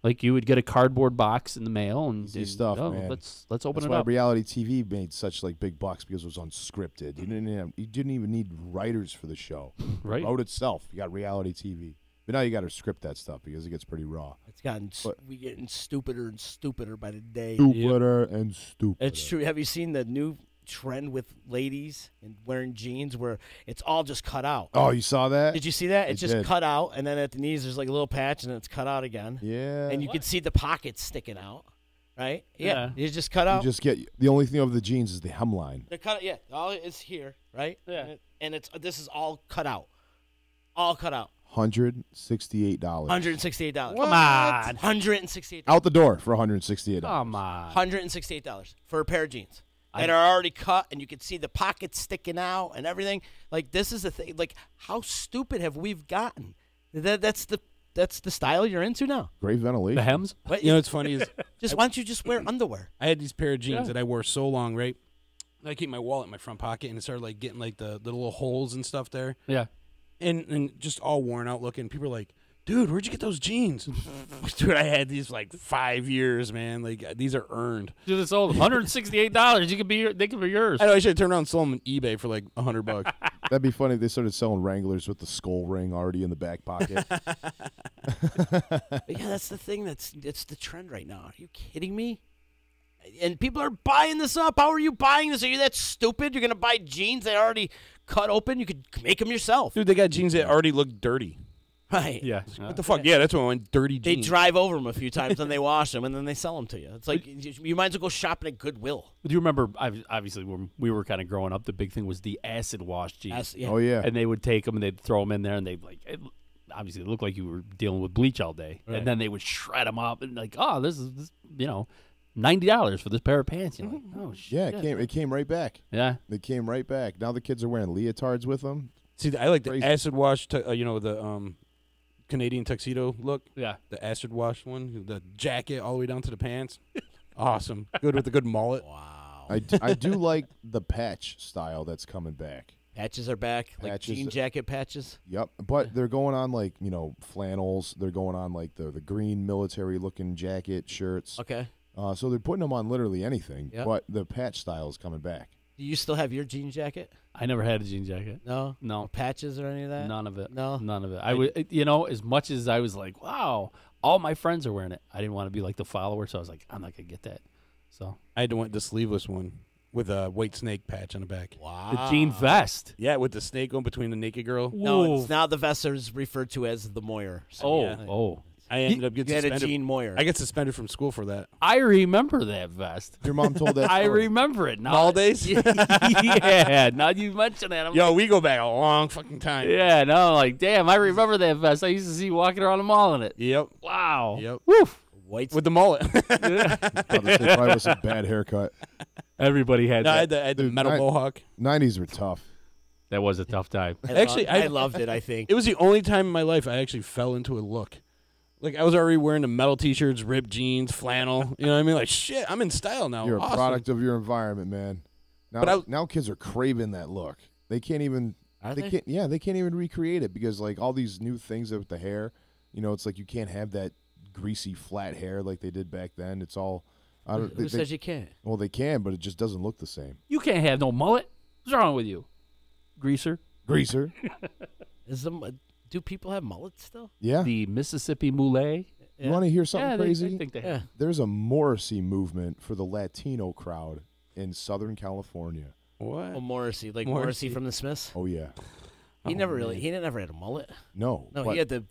like you would get a cardboard box in the mail and Easy stuff, man. Let's open That's it why up. reality TV made such like big bucks because it was unscripted. You didn't even need writers for the show. Right. It wrote itself. You got reality TV. But now you got to script that stuff because it gets pretty raw. It's we getting stupider and stupider by the day. Stupider and stupider. It's true. Have you seen the new trend with ladies and wearing jeans where it's all just cut out? Oh, you saw that? Did you see that? It's I just did. cut out, and then at the knees there's like a little patch, and then it's cut out again. Yeah. And you can see the pockets sticking out, right? Yeah. You just cut out. You just get the only thing over the jeans is the hemline. They're cut. Yeah. All is here, right? Yeah. And this is all cut out. All cut out. $168. $168. Come on. $168. Out the door for $168. Come on. $168 for a pair of jeans that are already cut, and you can see the pockets sticking out and everything. Like, this is the thing. Like, how stupid have we gotten? That's the style you're into now. Great ventilation. The hems? What, You know what's funny is why don't you just wear underwear? I had these pair of jeans that I wore so long, right? I keep my wallet in my front pocket, and it started like getting like the little holes and stuff there. Yeah. And just all worn out looking. People are like, dude, where'd you get those jeans? Dude, I had these for like 5 years, man. Like, these are earned. Dude, it's old. $168. They could be yours. I know, I should have turned around and sold them on eBay for like $100. That'd be funny if they started selling Wranglers with the skull ring already in the back pocket. But yeah, that's the thing. It's the trend right now. Are you kidding me? And people are buying this up. How are you buying this? Are you that stupid? You're going to buy jeans that are already cut open? You could make them yourself. Dude, they got jeans that already look dirty. Right. Yeah. What the fuck? Yeah, that's what I went dirty They jeans. drive over them a few times, and they wash them, and then they sell them to you. It's like you might as well go shopping at Goodwill. Do you remember, obviously, when we were kind of growing up, the big thing was the acid wash jeans. Yeah. Oh, yeah. And they would take them and they'd throw them in there, and they'd obviously it looked like you were dealing with bleach all day. Right. And then they would shred them up and like, oh, this is $90 for this pair of pants. You're like, oh shit. Yeah, it came right back. Yeah. They came right back. Now the kids are wearing leotards with them. See, I like the Crazy. acid wash, the Canadian tuxedo look. Yeah. The acid wash one, the jacket all the way down to the pants. Awesome. Good with a good mullet. Wow. I do like the patch style that's coming back. Patches are back, like Patches. jean jacket patches. Yep, but they're going on like flannels. They're going on like the green military looking jacket shirts. Okay. So they're putting them on literally anything. Yep. But the patch style is coming back. Do you still have your jean jacket? I never had a jean jacket. No? No. Or patches or any of that? None of it. No? None of it. I would, as much as I was like, wow, all my friends are wearing it. I didn't want to be like the follower, so I was like, I'm not gonna get that. So I had to want the sleeveless one with a white snake patch on the back. Wow. the jean vest. Yeah, with the snake going between the naked girl. No, Ooh. it's now the vest is referred to as the Moyer. So Oh, yeah. oh. I ended up You getting had a suspended. jean Moyer. I get suspended from school for that. I remember that vest. Your mom told that I story. remember it. Now, Mall days? yeah. Now you mention that, I'm Yo, we go back a long fucking time. yeah. No, like, damn, I remember that vest. I used to see you walking around the mall in it. Yep. Wow. Yep. Woof. White With the mullet. Obviously, probably was a bad haircut. Everybody had No, I that. had the Dude, metal mohawk. 90s were tough. That was a tough time. Actually, I loved it, I think. It was the only time in my life I actually fell into a look. Like, I was already wearing the metal T-shirts, ripped jeans, flannel. You know what I mean? Like, shit, I'm in style now. You're Awesome. a product of your environment, man. Now, But now kids are craving that look. They can't even. Are They they? can't. Yeah, they can't even recreate it because like all these new things with the hair. It's like you can't have that greasy flat hair like they did back then. It's all. I don't. Who says you can't? Well, they can, but it just doesn't look the same. You can't have no mullet. What's wrong with you, greaser? Greaser. Do people have mullets still? Yeah. The Mississippi Moulet. You want to hear something Yeah, crazy? I think they Yeah. have. There's a Morrissey movement for the Latino crowd in Southern California. What? Oh, Morrissey, like Morrissey. Morrissey from the Smiths. Oh yeah. He never had a mullet. No. No, but he had the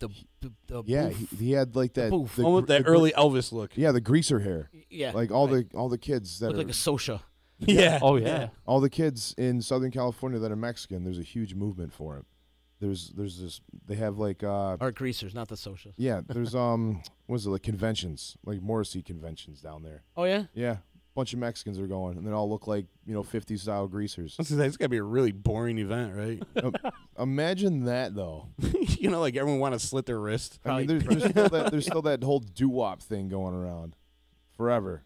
yeah, boof. he had like that. boof. the One with gr- that the early gr- Elvis look. Yeah, the greaser hair. Yeah, Like all right. the kids that Looked are like a Sosha. Yeah. Oh yeah. all the kids in Southern California that are Mexican. There's a huge movement for it. There's this. They have like Art greasers, not the Soshas. yeah. There's what is it, like conventions, like Morrissey conventions down there. Oh yeah. Yeah, bunch of Mexicans are going, and they all look like 50s style greasers. It's got to be a really boring event, right? Imagine that though. Like everyone want to slit their wrist. I mean, there's still that whole doo-wop thing going around forever.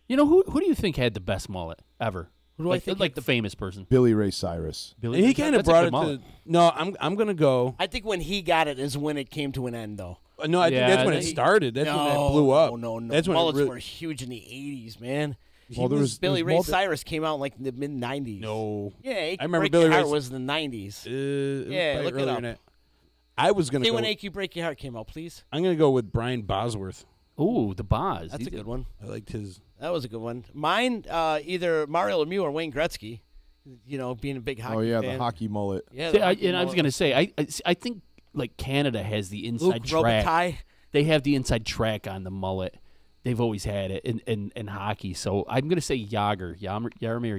You know, who do you think had the best mullet ever? Who do I like, think like the famous person? Billy Ray Cyrus. Billy. He kind of That's a brought good it mullet. to. No, I'm gonna go. I think when he got it is when it came to an end, though. No, I think that's when it he- started. That's when it No, blew up. No. That's when Mullets it really, were huge in the 80s, man. Well, there was Billy Ray multi- Cyrus came out in like the mid 90s. No. Yeah, I Achy remember Break Billy Your Ray Heart was in the 90s. Yeah, look it earlier up. than that. I was gonna Say go. when Achy Break Your Heart came out, please. I'm gonna go with Brian Bosworth. Ooh, the Boz. That's a good one. I liked his. That was a good one. Mine, either Mario Lemieux or Wayne Gretzky. You know, being a big hockey Oh yeah, fan. the hockey mullet. Yeah, See, I was gonna say, I think like Canada has the inside Luke track. Robitaille. They have the inside track on the mullet. They've always had it in hockey. So I'm gonna say Jaromir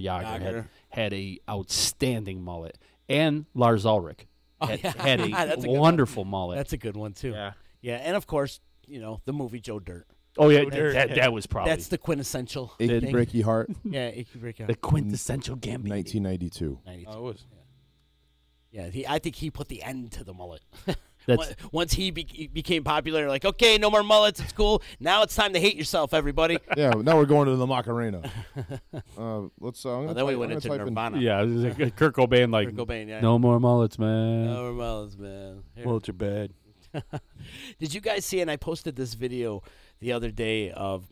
Jagr had a outstanding mullet, and Lars Ulrich had a That's a good wonderful mullet. That's a good one too. Yeah. Yeah, and of course, you know, the movie Joe Dirt. Oh yeah, Dirt. that was probably That's the quintessential. Achy thing. Breaky Heart. Yeah, Achy Breaky the Heart. quintessential Gambino. 1992. 92. Oh, it was. Yeah, I think he put the end to the mullet. That's Once he became popular, like, okay, no more mullets, it's cool. Now it's time to hate yourself, everybody. Yeah, now we're going to the Macarena. Let's. I'm gonna Then we type- went I'm into gonna type in- Nirvana. yeah, it was like Kurt Cobain like Kurt Cobain, yeah. no more mullets, man. No more mullets, man. Here. Well, it's your bad. Did you guys see, and I posted this video the other day of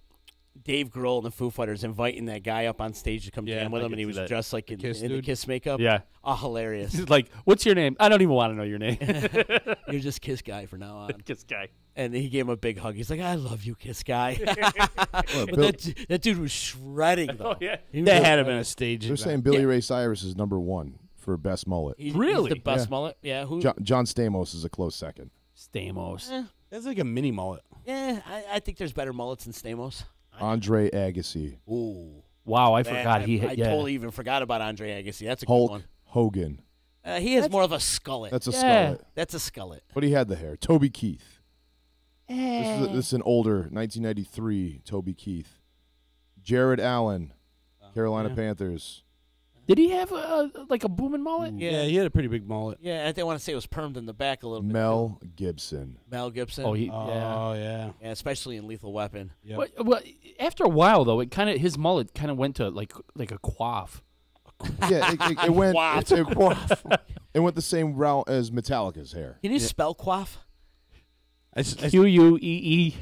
Dave Grohl and the Foo Fighters inviting that guy up on stage to come Yeah, jam with I him, and he did was see that. dressed like in Kiss the dude? Kiss makeup. Yeah. Oh, hilarious. He's like, what's your name? I don't even want to know your name. You're just Kiss guy from now on. Kiss guy. And he gave him a big hug. He's like, I love you, Kiss guy. But Bill- that dude was shredding, though. Oh yeah. He was That a- had to been a stage. They're event. saying Billy Ray Cyrus is number one for best mullet. he's Really? the best Yeah. mullet. Yeah, who? John Stamos is a close second. Stamos. That's like a mini mullet. Yeah, I think there's better mullets than Stamos. Andre Agassi, Ooh. Wow, I Man, forgot he I had. Yeah. totally even forgot about Andre Agassi. That's a good Hulk one. Hogan. He has more of a skullet. That's a Yeah. skullet, That's a skullet. but he had the hair. Toby Keith. This is an older 1993 Toby Keith. Jared Allen, Carolina yeah. Panthers. Did he have like a booming mullet? Yeah, he had a pretty big mullet. Yeah, I think I want to say it was permed in the back a little bit. Mel Gibson. Mel Gibson. Oh, yeah. Oh yeah. Yeah, especially in Lethal Weapon. Yep. Well, after a while though, it kind of his mullet kind of went to like a coif. Yeah, it went. Quaff. It went the same route as Metallica's hair. Can you spell quaff? Queef.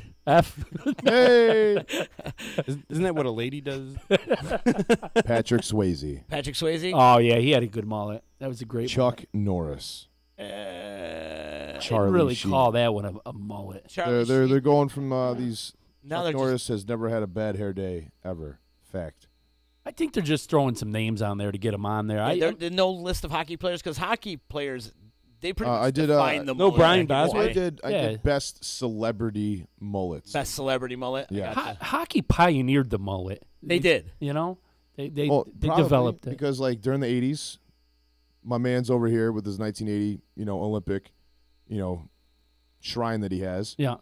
Hey, Isn't that what a lady does? Patrick Swayze, Patrick Swayze? Oh yeah, he had a good mullet. That was a great. Chuck Norris, mullet. Charlie really Sheen. call that one a mullet. Charlie They're Sheen. going from these. Now Chuck they're Norris has never had a bad hair day ever. Fact. I think they're just throwing some names on there to get them on there. There's no list of hockey players because hockey players, they pretty much I did, define the no, mullet Brian back in the Bosworth? day. I Yeah. did best celebrity mullets. Best celebrity mullet. I Yeah. gotcha. Hockey pioneered the mullet. They did. You know, they Well, probably developed it. because like during the 80s, my man's over here with his 1980, Olympic, shrine that he has. Yeah.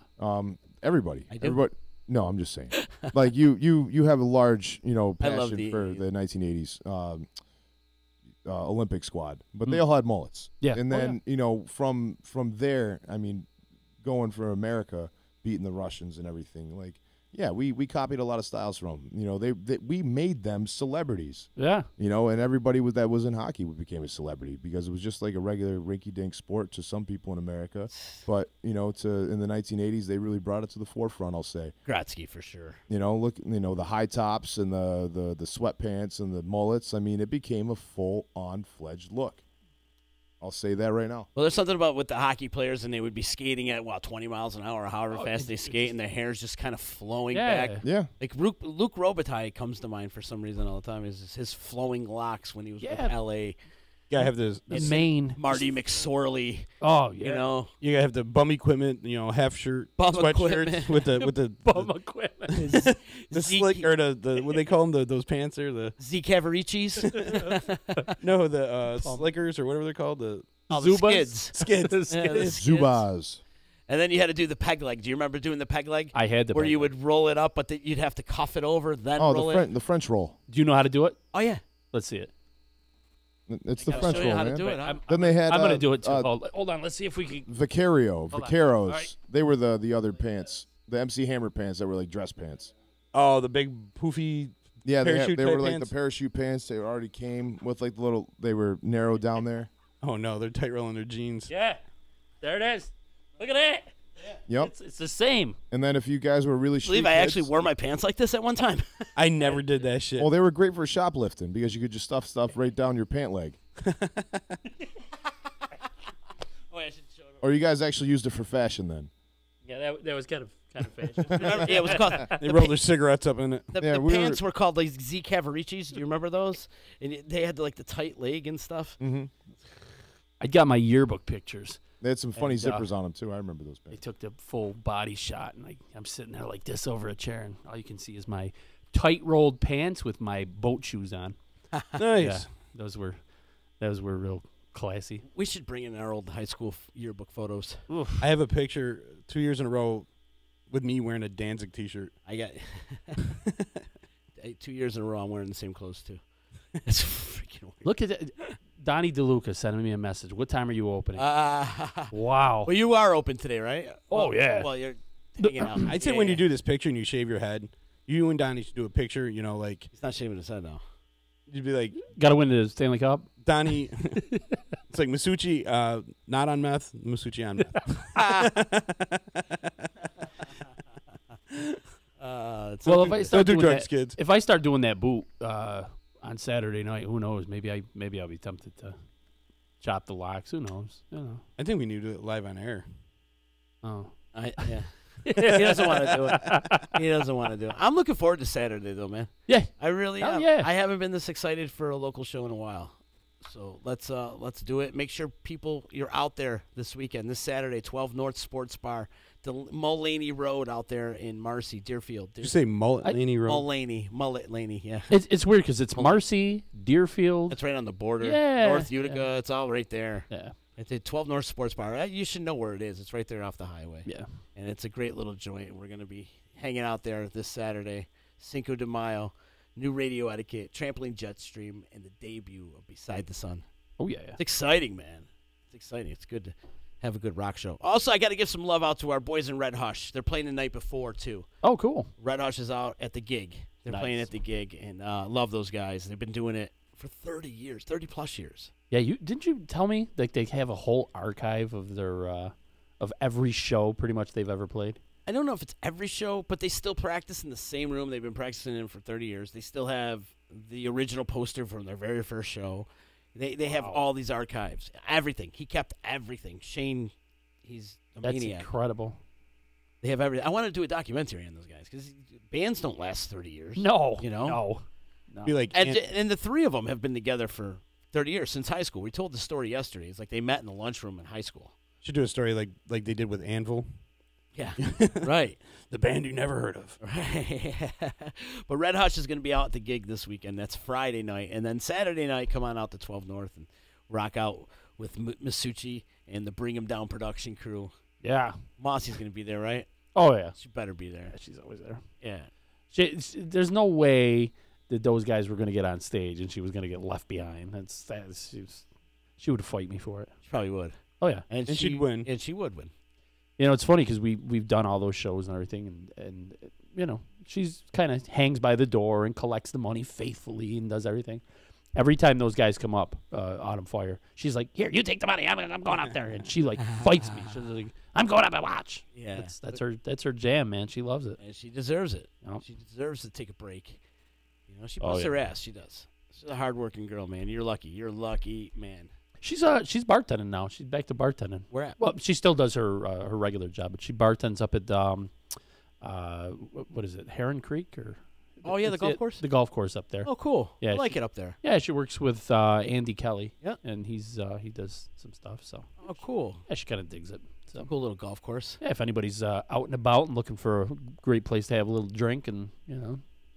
Everybody. I do. Everybody. No, I'm just saying. Like you have a large, I love passion the for 80s. the 1980s Olympic squad, but they all had mullets. Yeah. And Oh, then, from there, I mean, going for America, beating the Russians and everything, like, yeah, we copied a lot of styles from them. We made them celebrities. Yeah. And everybody that was in hockey became a celebrity because it was just like a regular rinky-dink sport to some people in America. But, in the 1980s, they really brought it to the forefront, I'll say. Gretzky for sure. Look, the high tops and the sweatpants and the mullets. I mean, it became a full-on fledged look. I'll say that right now. Well, there's something about with the hockey players, and they would be skating at 20 miles an hour, or however Oh, fast they skate, and their hair's just kind of flowing Yeah. back. Yeah. Like Luke Robitaille comes to mind for some reason all the time. Is his flowing locks when he was with Yeah. L.A. Gotta have the In Maine. Marty McSorley. Oh yeah. you gotta have the bum equipment. Half shirt, Bum sweatshirts equipment. with the Bum equipment. the slick or the what they call them those pants there the Z Cavaricis. no the slickers or whatever they're called the Oh, the Zubas? skids. skids. Yeah, the skids. Zubaz. And then you had to do the peg leg. Do you remember doing the peg leg? I had the. Where peg you leg. would roll it up, but you'd have to cuff it over, then Oh, roll it. the French roll. Do you know how to do it? Oh, yeah. Let's see it. It's the I'll French show you roll, how man. to do it. Huh? Then they had. I'm gonna do it too. uh, Hold on. Let's see if we can. Vicario, Hold on. Vaqueros. All right. They were the other pants, the MC Hammer pants that were like dress pants. Oh, the big poofy. Yeah, they parachute were type like pants? the parachute pants. They already came with like the little. They were narrowed down there. Oh no, they're tight rolling their jeans. Yeah, there it is. Look at that. Yep. It's the same. And then if you guys were really I believe street I kids- actually wore my pants like this at one time. I never did that shit. Well, they were great for shoplifting because you could just stuff stuff right down your pant leg. Oh, I should show it. Or you guys actually used it for fashion then? Yeah, that was kind of fashion. Remember? Yeah, it was called. They rolled their cigarettes up in it. The pants were called like Z Cavaricis. Do you remember those? And they had like the tight leg and stuff. Mm-hmm. I got my yearbook pictures. They had some funny And, zippers on them too. I remember those They pants. took the full body shot, and I'm sitting there like this over a chair, and all you can see is my tight rolled pants with my boat shoes on. Nice. Yeah, those were real classy. We should bring in our old high school yearbook photos. Oof. I have a picture 2 years in a row with me wearing a Danzig T-shirt. I got 2 years in a row. I'm wearing the same clothes too. It's freaking weird. Look at that. Donnie DeLuca sending me a message. What time are you opening? Wow. Well, you are open today, right? Oh, Well, yeah. Well, you're hanging out. I'd say when you do this picture and you shave your head, you and Donnie should do a picture. You know, like He's not shaving his head now. you'd be like Got to win the Stanley Cup. Donnie. It's like Massucci, not on meth. Massucci on meth. Well, if I start don't do doing drugs, that, kids. if I start doing that boot on Saturday night, who knows? Maybe I'll be tempted to chop the locks. Who knows? You know. I think we need to do it live on air. Oh, Yeah. He doesn't want to do it. He doesn't want to do it. I'm looking forward to Saturday, though, man. yeah. I really Hell am. yeah. I haven't been this excited for a local show in a while. So let's do it. Make sure you're out there this weekend, this Saturday, 12 North Sports Bar, the Mullaney Road out there in Marcy, Deerfield. Did you say Mullaney Road? Mullet Laney, yeah. It's weird because it's Marcy, Deerfield. It's right on the border. Yeah, North Utica, yeah. it's all right there. Yeah. It's a 12 North Sports Bar. You should know where it is. It's right there off the highway. Yeah. And it's a great little joint. We're going to be hanging out there this Saturday, Cinco de Mayo, new radio etiquette, trampoline jet stream, and the debut of Beside the Sun. Oh yeah. It's exciting, man. It's exciting. It's good to have a good rock show. Also, I got to give some love out to our boys in Red Hush. They're playing the night before, too. Oh, cool. Red Hush is out at the gig. They're Nice. playing at the gig, and love those guys. They've been doing it for 30 years, 30-plus years. Yeah, didn't you tell me that they have a whole archive of their of every show pretty much they've ever played? I don't know if it's every show, but they still practice in the same room. They've been practicing in for 30 years. They still have the original poster from their very first show. They have all these archives, everything. He kept everything. Shane, he's a That's maniac. incredible. They have everything. I want to do a documentary on those guys because bands don't last 30 years. No, you know, Be like, and the three of them have been together for 30 years since high school. We told the story yesterday. It's like they met in the lunchroom in high school. should do a story like they did with Anvil. Yeah, right. The band you never heard of. Right. But Red Hush is going to be out at the gig this weekend. That's Friday night. And then Saturday night, come on out to 12 North and rock out with Massucci and the Bring 'Em Down production crew. Yeah. Mossy's going to be there, right? Oh yeah. She better be there. Yeah, she's always there. Yeah. There's no way that those guys were going to get on stage and she was going to get left behind. She would fight me for it. She probably would. Oh yeah. And she'd win. And she would win. You know, it's funny because we've done all those shows and everything, and you know, she's kind of hangs by the door and collects the money faithfully and does everything. Every time those guys come up, Autumn Fire, she's like, "Here, you take the money. I'm going up there," and she like fights me. She's like, "I'm going up and watch." Yeah, that's her jam, man. She loves it, and she deserves it. Yep. She deserves to take a break. You know, she Oh, busts yeah. her ass. She does. She's a hardworking girl, man. You're lucky. You're lucky, man. She's bartending now. She's back to bartending. Where at? Well, she still does her regular job, but she bartends up at what is it, Heron Creek or? Oh yeah, the It's golf course. The golf course up there. Oh, cool. Yeah, I like she- it up there. Yeah, she works with Andy Kelly. Yeah. And he does some stuff. So Oh, cool. yeah, she kind of digs it. So Cool little golf course. yeah, if anybody's out and about and looking for a great place to have a little drink and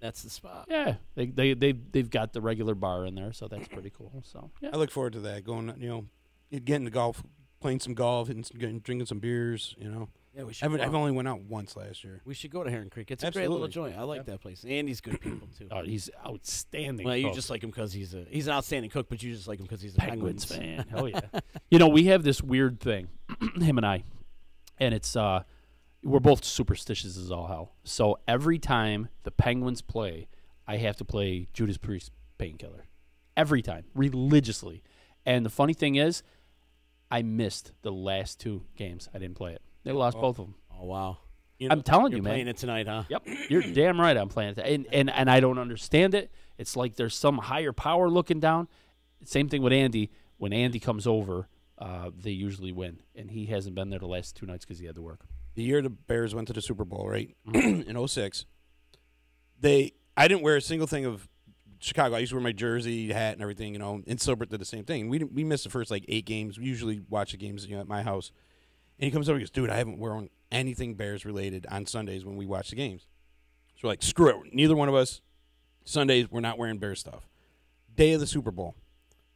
That's the spot. yeah, they've got the regular bar in there, so that's pretty cool. So yeah. I look forward to that. Going, getting to golf, playing some golf, drinking some beers. Yeah, we should. I've only went out once last year. We should go to Heron Creek. It's a great little Absolutely. joint. I like that place. Andy's good people too. Oh, he's outstanding. Well, you cook. just like him because he's an outstanding cook, but you just like him because he's a Penguins fan. Hell yeah. We have this weird thing, him and I, and it's we're both superstitious as all hell. So every time the Penguins play, I have to play Judas Priest Painkiller. Every time, religiously. And the funny thing is, I missed the last 2 games. I didn't play it. They lost both of them. Oh, wow. I'm telling you, man. You're playing it tonight, huh? Yep. You're damn right I'm playing it. And I don't understand it. It's like there's some higher power looking down. Same thing with Andy. When Andy comes over, they usually win. And he hasn't been there the last 2 nights because he had to work. The year the Bears went to the Super Bowl, right, in 06, I didn't wear a single thing of Chicago. I used to wear my jersey, hat, and everything, and Silbert did the same thing. We missed the first, 8 games. We usually watch the games, at my house. And he comes over and goes, dude, I haven't worn anything Bears-related on Sundays when we watch the games. So we're like, screw it. Neither one of us, Sundays, we're not wearing Bears stuff. Day of the Super Bowl.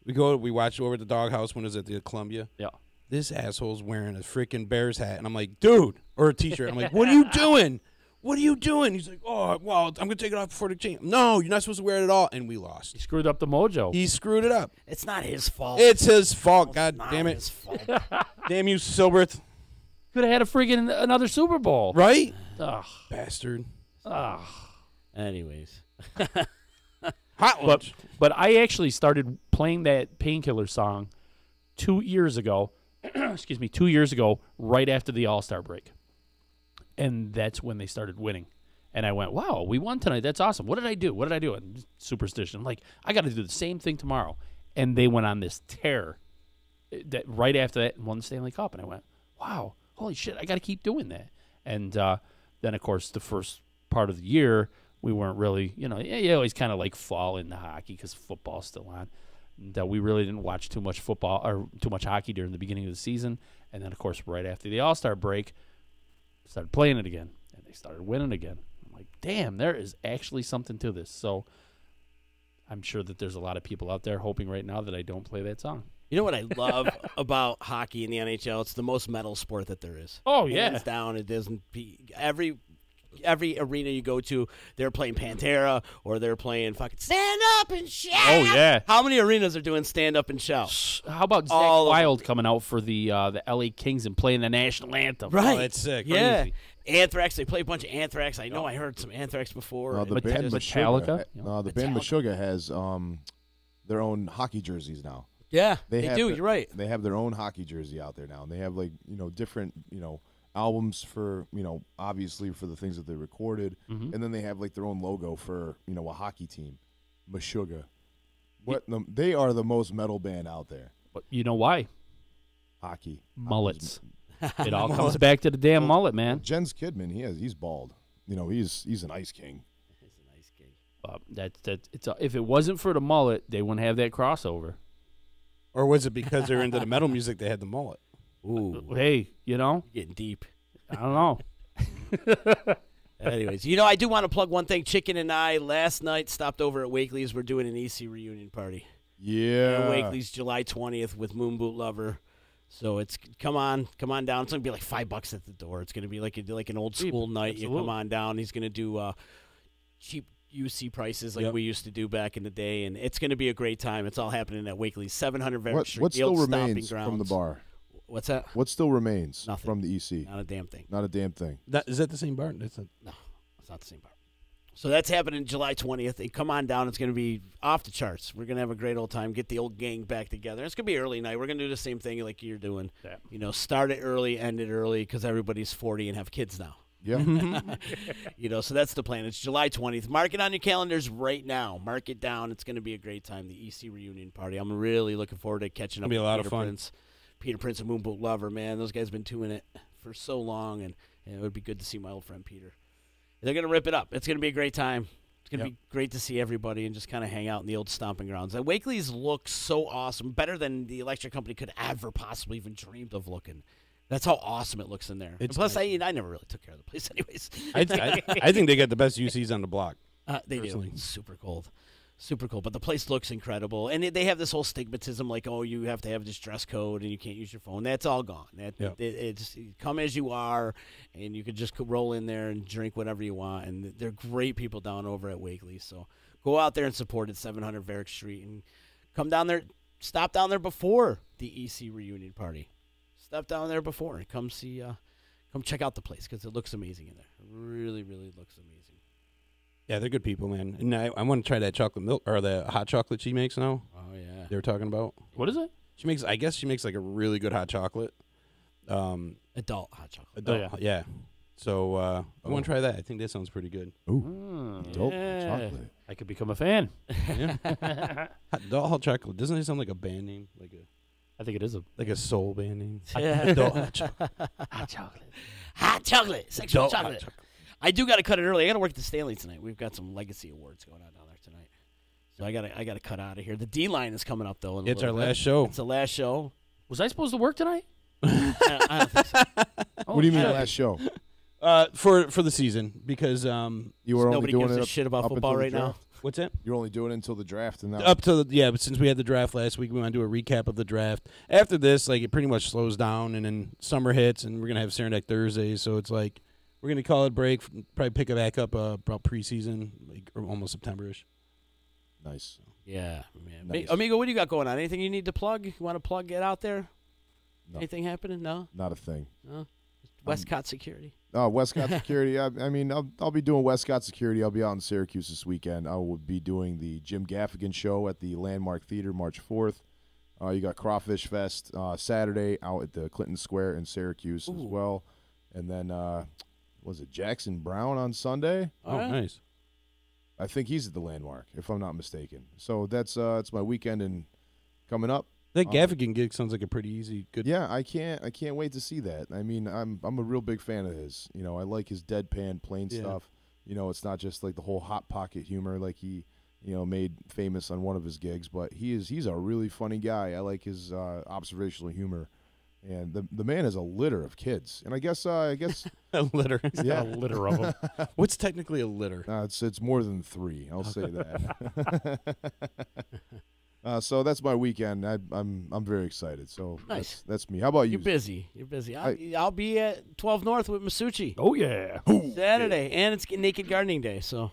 We watch over at the doghouse when it was at the Columbia. Yeah. This asshole's wearing a freaking Bears hat. And I'm like, dude, or a T-shirt. I'm like, what are you doing? What are you doing? He's like, oh, well, I'm going to take it off before the game. No, you're not supposed to wear it at all. And we lost. He screwed up the mojo. He screwed it up. It's not his fault. It's his fault. God Not damn it. his fault. Damn you, Silbert. Could have had a friggin' another Super Bowl. Right? Ugh. Bastard. Ugh. Anyways. Hot lunch. But I actually started playing that Painkiller song 2 years ago. 2 years ago, right after the All-Star break. And that's when they started winning. And I went, wow, we won tonight. That's awesome. What did I do? And superstition. I'm like, I got to do the same thing tomorrow. And they went on this tear that right after that and won the Stanley Cup. And I went, wow, holy shit, I got to keep doing that. And then, of course, the first part of the year, we weren't really, you always kind of fall into hockey because football's still on. And we really didn't watch too much football or too much hockey during the beginning of the season. And then, of course, right after the All-Star break, started playing it again. And they started winning again. I'm like, damn, there is actually something to this. So I'm sure that there's a lot of people out there hoping right now that I don't play that song. You know what I love about hockey in the NHL? It's the most metal sport that there is. Oh, yeah. Hands down, it doesn't every arena you go to, they're playing Pantera or they're playing fucking Stand Up and Shout. Oh, yeah. How many arenas are doing Stand Up and Shout? How about Zach Wild coming out for the LA Kings and playing the national anthem? Right. Oh, that's sick. Yeah. Crazy. Anthrax, they play a bunch of Anthrax. I know I heard some Anthrax before. No, the But band Metallica? the band Meshuggah has their own hockey jerseys now. Yeah, they have do. You're right. They have their own hockey jersey out there now, and they have different albums for obviously for the things that they recorded, and then they have their own logo for a hockey team, Meshuggah. They are the most metal band out there. But you know why? Hockey Mullets. It all comes back to the damn mullet, man. Jens Kidman, he's bald. He's an ice king. He's an ice king. If it wasn't for the mullet, they wouldn't have that crossover. Or was it because they're into the metal music they had the mullet? Ooh. Hey, Getting deep. I don't know. Anyways, I do want to plug one thing. Chicken and I last night stopped over at Wakely's. We're doing an EC reunion party. Yeah. Wakely's July 20th with Moon Boot Lover. So it's come on down. It's gonna be like $5 at the door. It's gonna be like an old school night. Absolutely. You come on down. He's gonna do cheap UC prices like we used to do back in the day, and it's gonna be a great time. It's all happening at Wakely's, 700 Varick Street. What the still old stomping remains grounds. from the bar? What's that? What still remains Nothing. from the EC? Not a damn thing. Not a damn thing. Is that the same bar? No, it's not the same bar. So that's happening July 20th. And come on down. It's going to be off the charts. We're going to have a great old time, get the old gang back together. It's going to be early night. We're going to do the same thing like you're doing. Yeah. Start it early, end it early because everybody's 40 and have kids now. Yeah. So that's the plan. It's July 20th. Mark it on your calendars right now. Mark it down. It's going to be a great time, the EC reunion party. I'm really looking forward to catching up with It'll be a lot Peter of fun. Prince. Peter Prince and Moonboot Lover, man. Those guys have been doing it for so long, and it would be good to see my old friend Peter. They're going to rip it up. It's going to be a great time. It's going to be great to see everybody and just kind of hang out in the old stomping grounds. And Wakely's looks so awesome, better than the electric company could ever possibly even dreamed of looking. That's how awesome it looks in there. And plus, I never really took care of the place anyways. I think they got the best UCs on the block. They do. It's super cold. Super cool. But the place looks incredible. And they have this whole stigmatism like, oh, you have to have this dress code and you can't use your phone. That's all gone. It's come as you are, and you can just roll in there and drink whatever you want. And they're great people down over at Wakely. So go out there and support it, 700 Varick Street. And come down there, stop down there before the EC reunion party. Stop down there before and come see come check out the place because it looks amazing in there. It really, really looks amazing. Yeah, they're good people, man. And I want to try that chocolate milk or the hot chocolate she makes now. Oh yeah, they were talking about. What is it? I guess she makes like a really good hot chocolate. Adult hot chocolate. Adult, yeah. So I want to try that. I think that sounds pretty good. Ooh, adult chocolate. I could become a fan. Yeah. Adult hot chocolate. Doesn't it sound like a band name? I think it is a soul band name. Adult hot chocolate. Hot chocolate. Hot chocolate. Sexual Adult hot chocolate. chocolate. I do got to cut it early. I got to work at the Stanley tonight. We've got some legacy awards going on down there tonight. So I got to cut out of here. The D line is coming up though. In a It's our little bit. last show. It's the last show. Was I supposed to work tonight? I don't think so. What do you mean last show? For the season because You were only Nobody doing gives it a shit about up football until the right now. draft? what's that? You're only doing it until the draft, and now Up to but since we had the draft last week, we want to do a recap of the draft. After this, like it pretty much slows down, and then summer hits, and we're gonna have Saranac Thursdays, so it's like we're gonna call it a break. Probably pick it back up about preseason, like or almost September-ish. nice. Yeah, man. Nice. Amigo, what do you got going on? Anything you need to plug? You want to plug? Get out there. No. Anything happening? No. Not a thing. No. Westcott Security. Westcott Security. I mean, I'll be doing Westcott Security. I'll be out in Syracuse this weekend. I will be doing the Jim Gaffigan show at the Landmark Theater March 4th. You got Crawfish Fest Saturday out at the Clinton Square in Syracuse as well. And then, was it Jackson Brown on Sunday? Oh, nice. I think he's at the Landmark, if I'm not mistaken. So that's my weekend and coming up. That Gaffigan gig sounds like a pretty easy, good. Yeah, I can't wait to see that. I mean, I'm a real big fan of his. You know, I like his deadpan, plain stuff. You know, it's not just like the whole hot pocket humor like he, made famous on one of his gigs. But he's a really funny guy. I like his observational humor, and the man is a litter of kids. And I guess a litter. Yeah, A litter of them. What's technically a litter? it's more than 3. I'll say that. So that's my weekend. I'm very excited. So Nice. that's me. How about you? You're busy. You're busy. I'll be at 12 North with Massucci Oh, yeah. Saturday, and it's Naked Gardening Day. So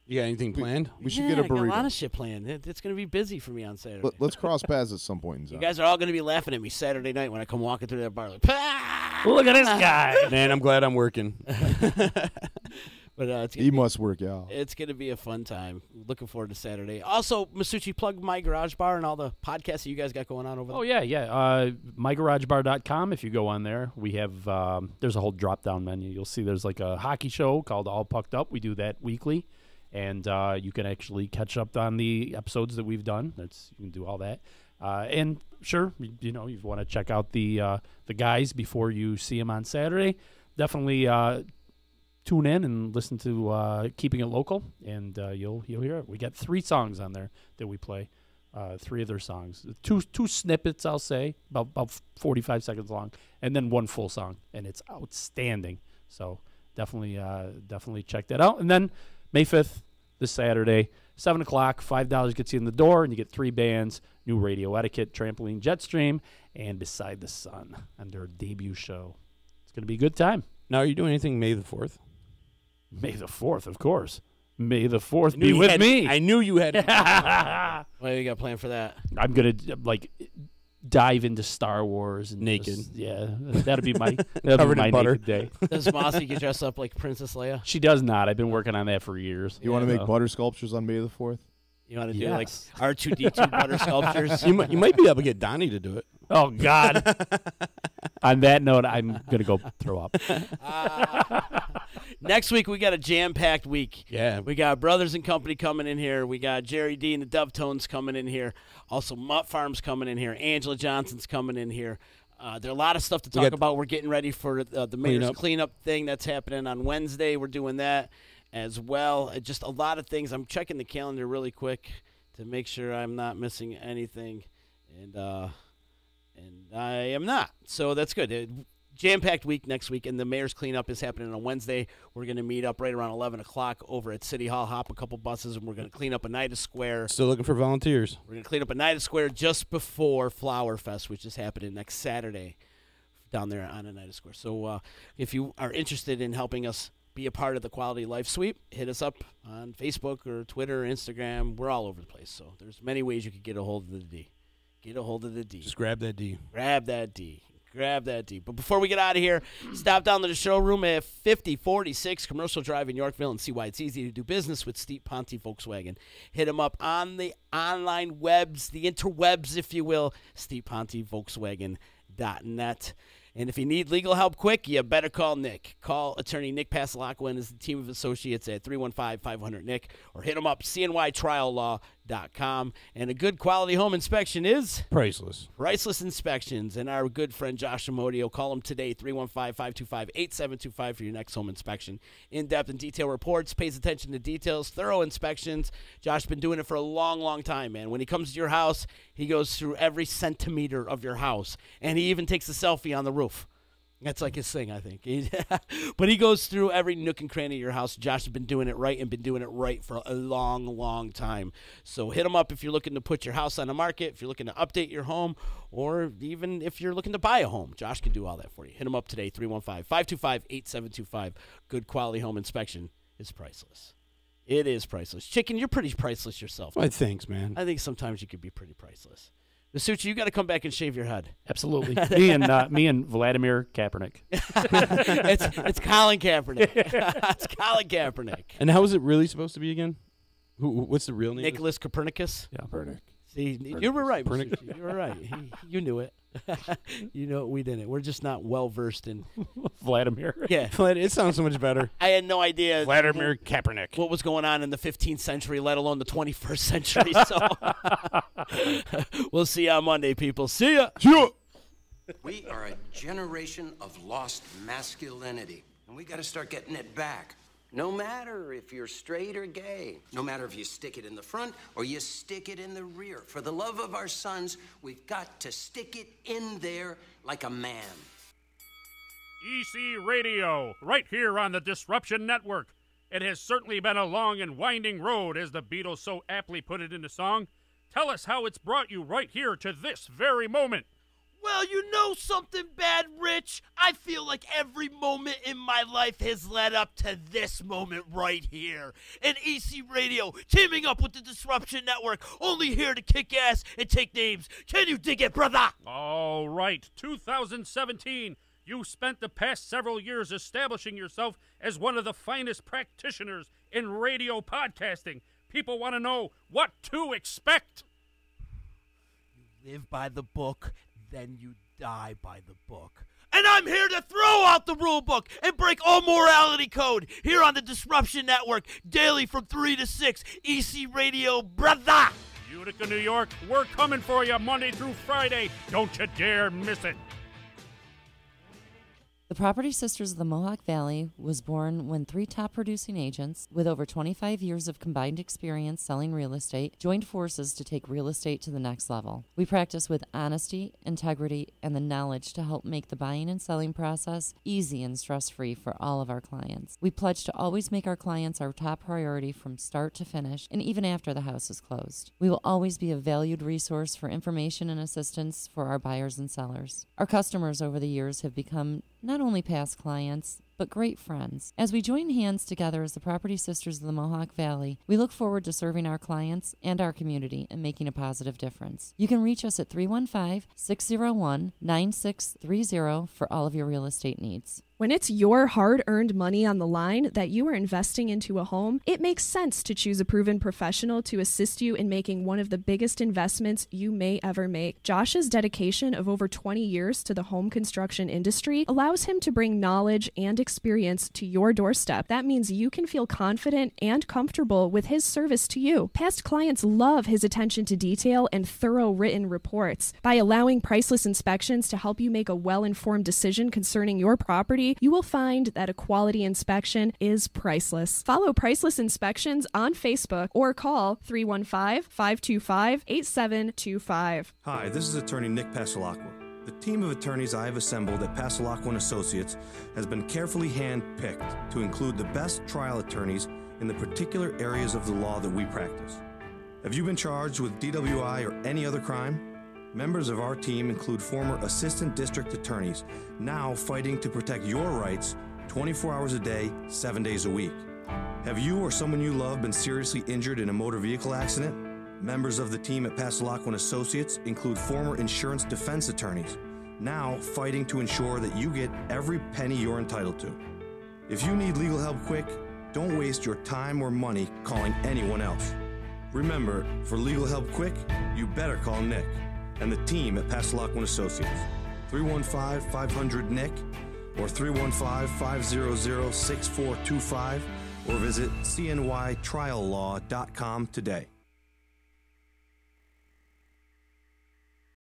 You got anything planned? We should get a I got a lot burrito. of shit planned. It's going to be busy for me on Saturday. Let's cross paths at some point in You time. guys are all going to be laughing at me Saturday night when I come walking through that bar. Like, "Pah!" Look at this guy. Man, I'm glad I'm working. But it's He must work out. It's going to be a fun time. Looking forward to Saturday. Also, Massucci, plug My Garage Bar and all the podcasts that you guys got going on over there. Oh, yeah. MyGarageBar.com. If you go on there, we have there's a whole drop-down menu. You'll see there's like a hockey show called All Pucked Up. We do that weekly. And you can actually catch up on the episodes that we've done. You can do all that. And sure, you want to check out the guys before you see them on Saturday. Definitely tune in and listen to Keeping It Local, and you'll hear it. We got 3 songs on there that we play. 3 of their songs. Two snippets, I'll say, about 45 seconds long, and then 1 full song, and it's outstanding. So definitely check that out. And then May 5th, this Saturday, 7 o'clock, $5 gets you in the door, and you get 3 bands: New Radio Etiquette, Trampoline Jetstream, and Beside the Sun on their debut show. It's going to be a good time. Now, are you doing anything May the 4th? May the 4th, of course. May the 4th be with me. I knew you had. What do you got planned for that? I'm going to, dive into Star Wars. And Naked. That'll be my, Covered in butter. naked day. Does Mossy get dressed up like Princess Leia? She does not. I've been working on that for years. You want to make butter sculptures on May the 4th? You want to do Yes. like R2D2 butter sculptures? You might be able to get Donnie to do it. Oh, God. On that note, I'm going to go throw up. Next week, we got a jam-packed week. Yeah. We got Brothers and Company coming in here. We got Jerry D and the Dovetones coming in here. Also, Mutt Farms coming in here. Angela Johnson's coming in here. There are a lot of stuff to talk about. We're getting ready for the mayor's cleanup thing that's happening on Wednesday. We're doing that as well. Just a lot of things. I'm checking the calendar really quick to make sure I'm not missing anything, and I am not. So that's good. Jam-packed week next week, and the mayor's cleanup is happening on Wednesday. We're going to meet up right around 11 o'clock over at City Hall, hop a couple buses, and we're going to clean up Oneida Square. Still looking for volunteers. We're going to clean up Oneida Square just before Flower Fest, which is happening next Saturday down there on Oneida Square. So if you are interested in helping us be a part of the Quality Life Sweep, hit us up on Facebook or Twitter or Instagram. We're all over the place, so there's many ways you could get a hold of the D. Get a hold of the D. Just grab that D. Grab that D. Grab that deep. But before we get out of here, stop down to the showroom at 5046 Commercial Drive in Yorkville and see why it's easy to do business with Steve Ponte Volkswagen. Hit him up on the online webs, the interwebs, if you will, stevepontevolkswagen.net. And if you need legal help quick, you better call Nick. Call attorney Nick Passalacqua and his team of associates at 315-500-NICK or hit him up, cnytriallaw.com. And a good quality home inspection is? Priceless. Priceless Inspections. And our good friend Josh Amodio, call him today, 315-525-8725 for your next home inspection. In-depth and detailed reports, pays attention to details, thorough inspections. Josh's been doing it for a long, long time, man. When he comes to your house, he goes through every centimeter of your house. And he even takes a selfie on the roof. That's like his thing, I think. But he goes through every nook and cranny of your house. Josh has been doing it right and been doing it right for a long, long time. So hit him up if you're looking to put your house on the market, if you're looking to update your home, or even if you're looking to buy a home. Josh can do all that for you. Hit him up today, 315-525-8725. Good quality home inspection is priceless. It is priceless. Chicken, you're pretty priceless yourself. Well, thanks, man. I think sometimes you could be pretty priceless. Massucci, you got to come back and shave your head. Absolutely. me and Vladimir Kaepernick. it's Colin Kaepernick. It's Colin Kaepernick. And how is it really supposed to be again? What's the real name? Nicholas Copernicus. Yeah, Copernic. See, you were right, Massucci. You were right. You knew it. You know we didn't. We're just not well versed in Vladimir. Yeah, it sounds so much better. I had no idea Vladimir Kaepernick. What was going on in the 15th century, let alone the 21st century. So we'll see you on Monday, people. See ya. We are a generation of lost masculinity, and we got to start getting it back. No matter if you're straight or gay, no matter if you stick it in the front or you stick it in the rear. For the love of our sons, we've got to stick it in there like a man. EC Radio, right here on the Disruption Network. It has certainly been a long and winding road, as the Beatles so aptly put it in the song. Tell us how it's brought you right here to this very moment. Well, you know something bad, Rich? I feel like every moment in my life has led up to this moment right here. And EC Radio, teaming up with the Disruption Network, only here to kick ass and take names. Can you dig it, brother? All right, 2017. You spent the past several years establishing yourself as one of the finest practitioners in radio podcasting. People want to know what to expect. You live by the book, then you die by the book. And I'm here to throw out the rule book and break all morality code here on the Disruption Network, daily from 3 to 6, EC Radio, brother! Utica, New York, we're coming for you Monday through Friday. Don't you dare miss it. The Property Sisters of the Mohawk Valley was born when 3 top producing agents with over 25 years of combined experience selling real estate joined forces to take real estate to the next level. We practice with honesty, integrity, and the knowledge to help make the buying and selling process easy and stress-free for all of our clients. We pledge to always make our clients our top priority from start to finish and even after the house is closed. We will always be a valued resource for information and assistance for our buyers and sellers. Our customers over the years have become not only past clients, but great friends. As we join hands together as the Property Sisters of the Mohawk Valley, we look forward to serving our clients and our community and making a positive difference. You can reach us at 315-601-9630 for all of your real estate needs. When it's your hard-earned money on the line that you are investing into a home, it makes sense to choose a proven professional to assist you in making one of the biggest investments you may ever make. Josh's dedication of over 20 years to the home construction industry allows him to bring knowledge and experience to your doorstep. That means you can feel confident and comfortable with his service to you. Past clients love his attention to detail and thorough written reports. By allowing Priceless Inspections to help you make a well-informed decision concerning your property, you will find that a quality inspection is priceless. Follow Priceless Inspections on Facebook or call 315-525-8725. Hi, this is attorney Nick Passalacqua. The team of attorneys I have assembled at Passalacqua & Associates has been carefully hand-picked to include the best trial attorneys in the particular areas of the law that we practice. Have you been charged with DWI or any other crime? Members of our team include former assistant district attorneys, now fighting to protect your rights 24 hours a day, 7 days a week. Have you or someone you love been seriously injured in a motor vehicle accident? Members of the team at Passalacqua & Associates include former insurance defense attorneys, now fighting to ensure that you get every penny you're entitled to. If you need legal help quick, don't waste your time or money calling anyone else. Remember, for legal help quick, you better call Nick and the team at Passalacqua Associates. 315-500-NICK or 315-500-6425 or visit cnytriallaw.com today.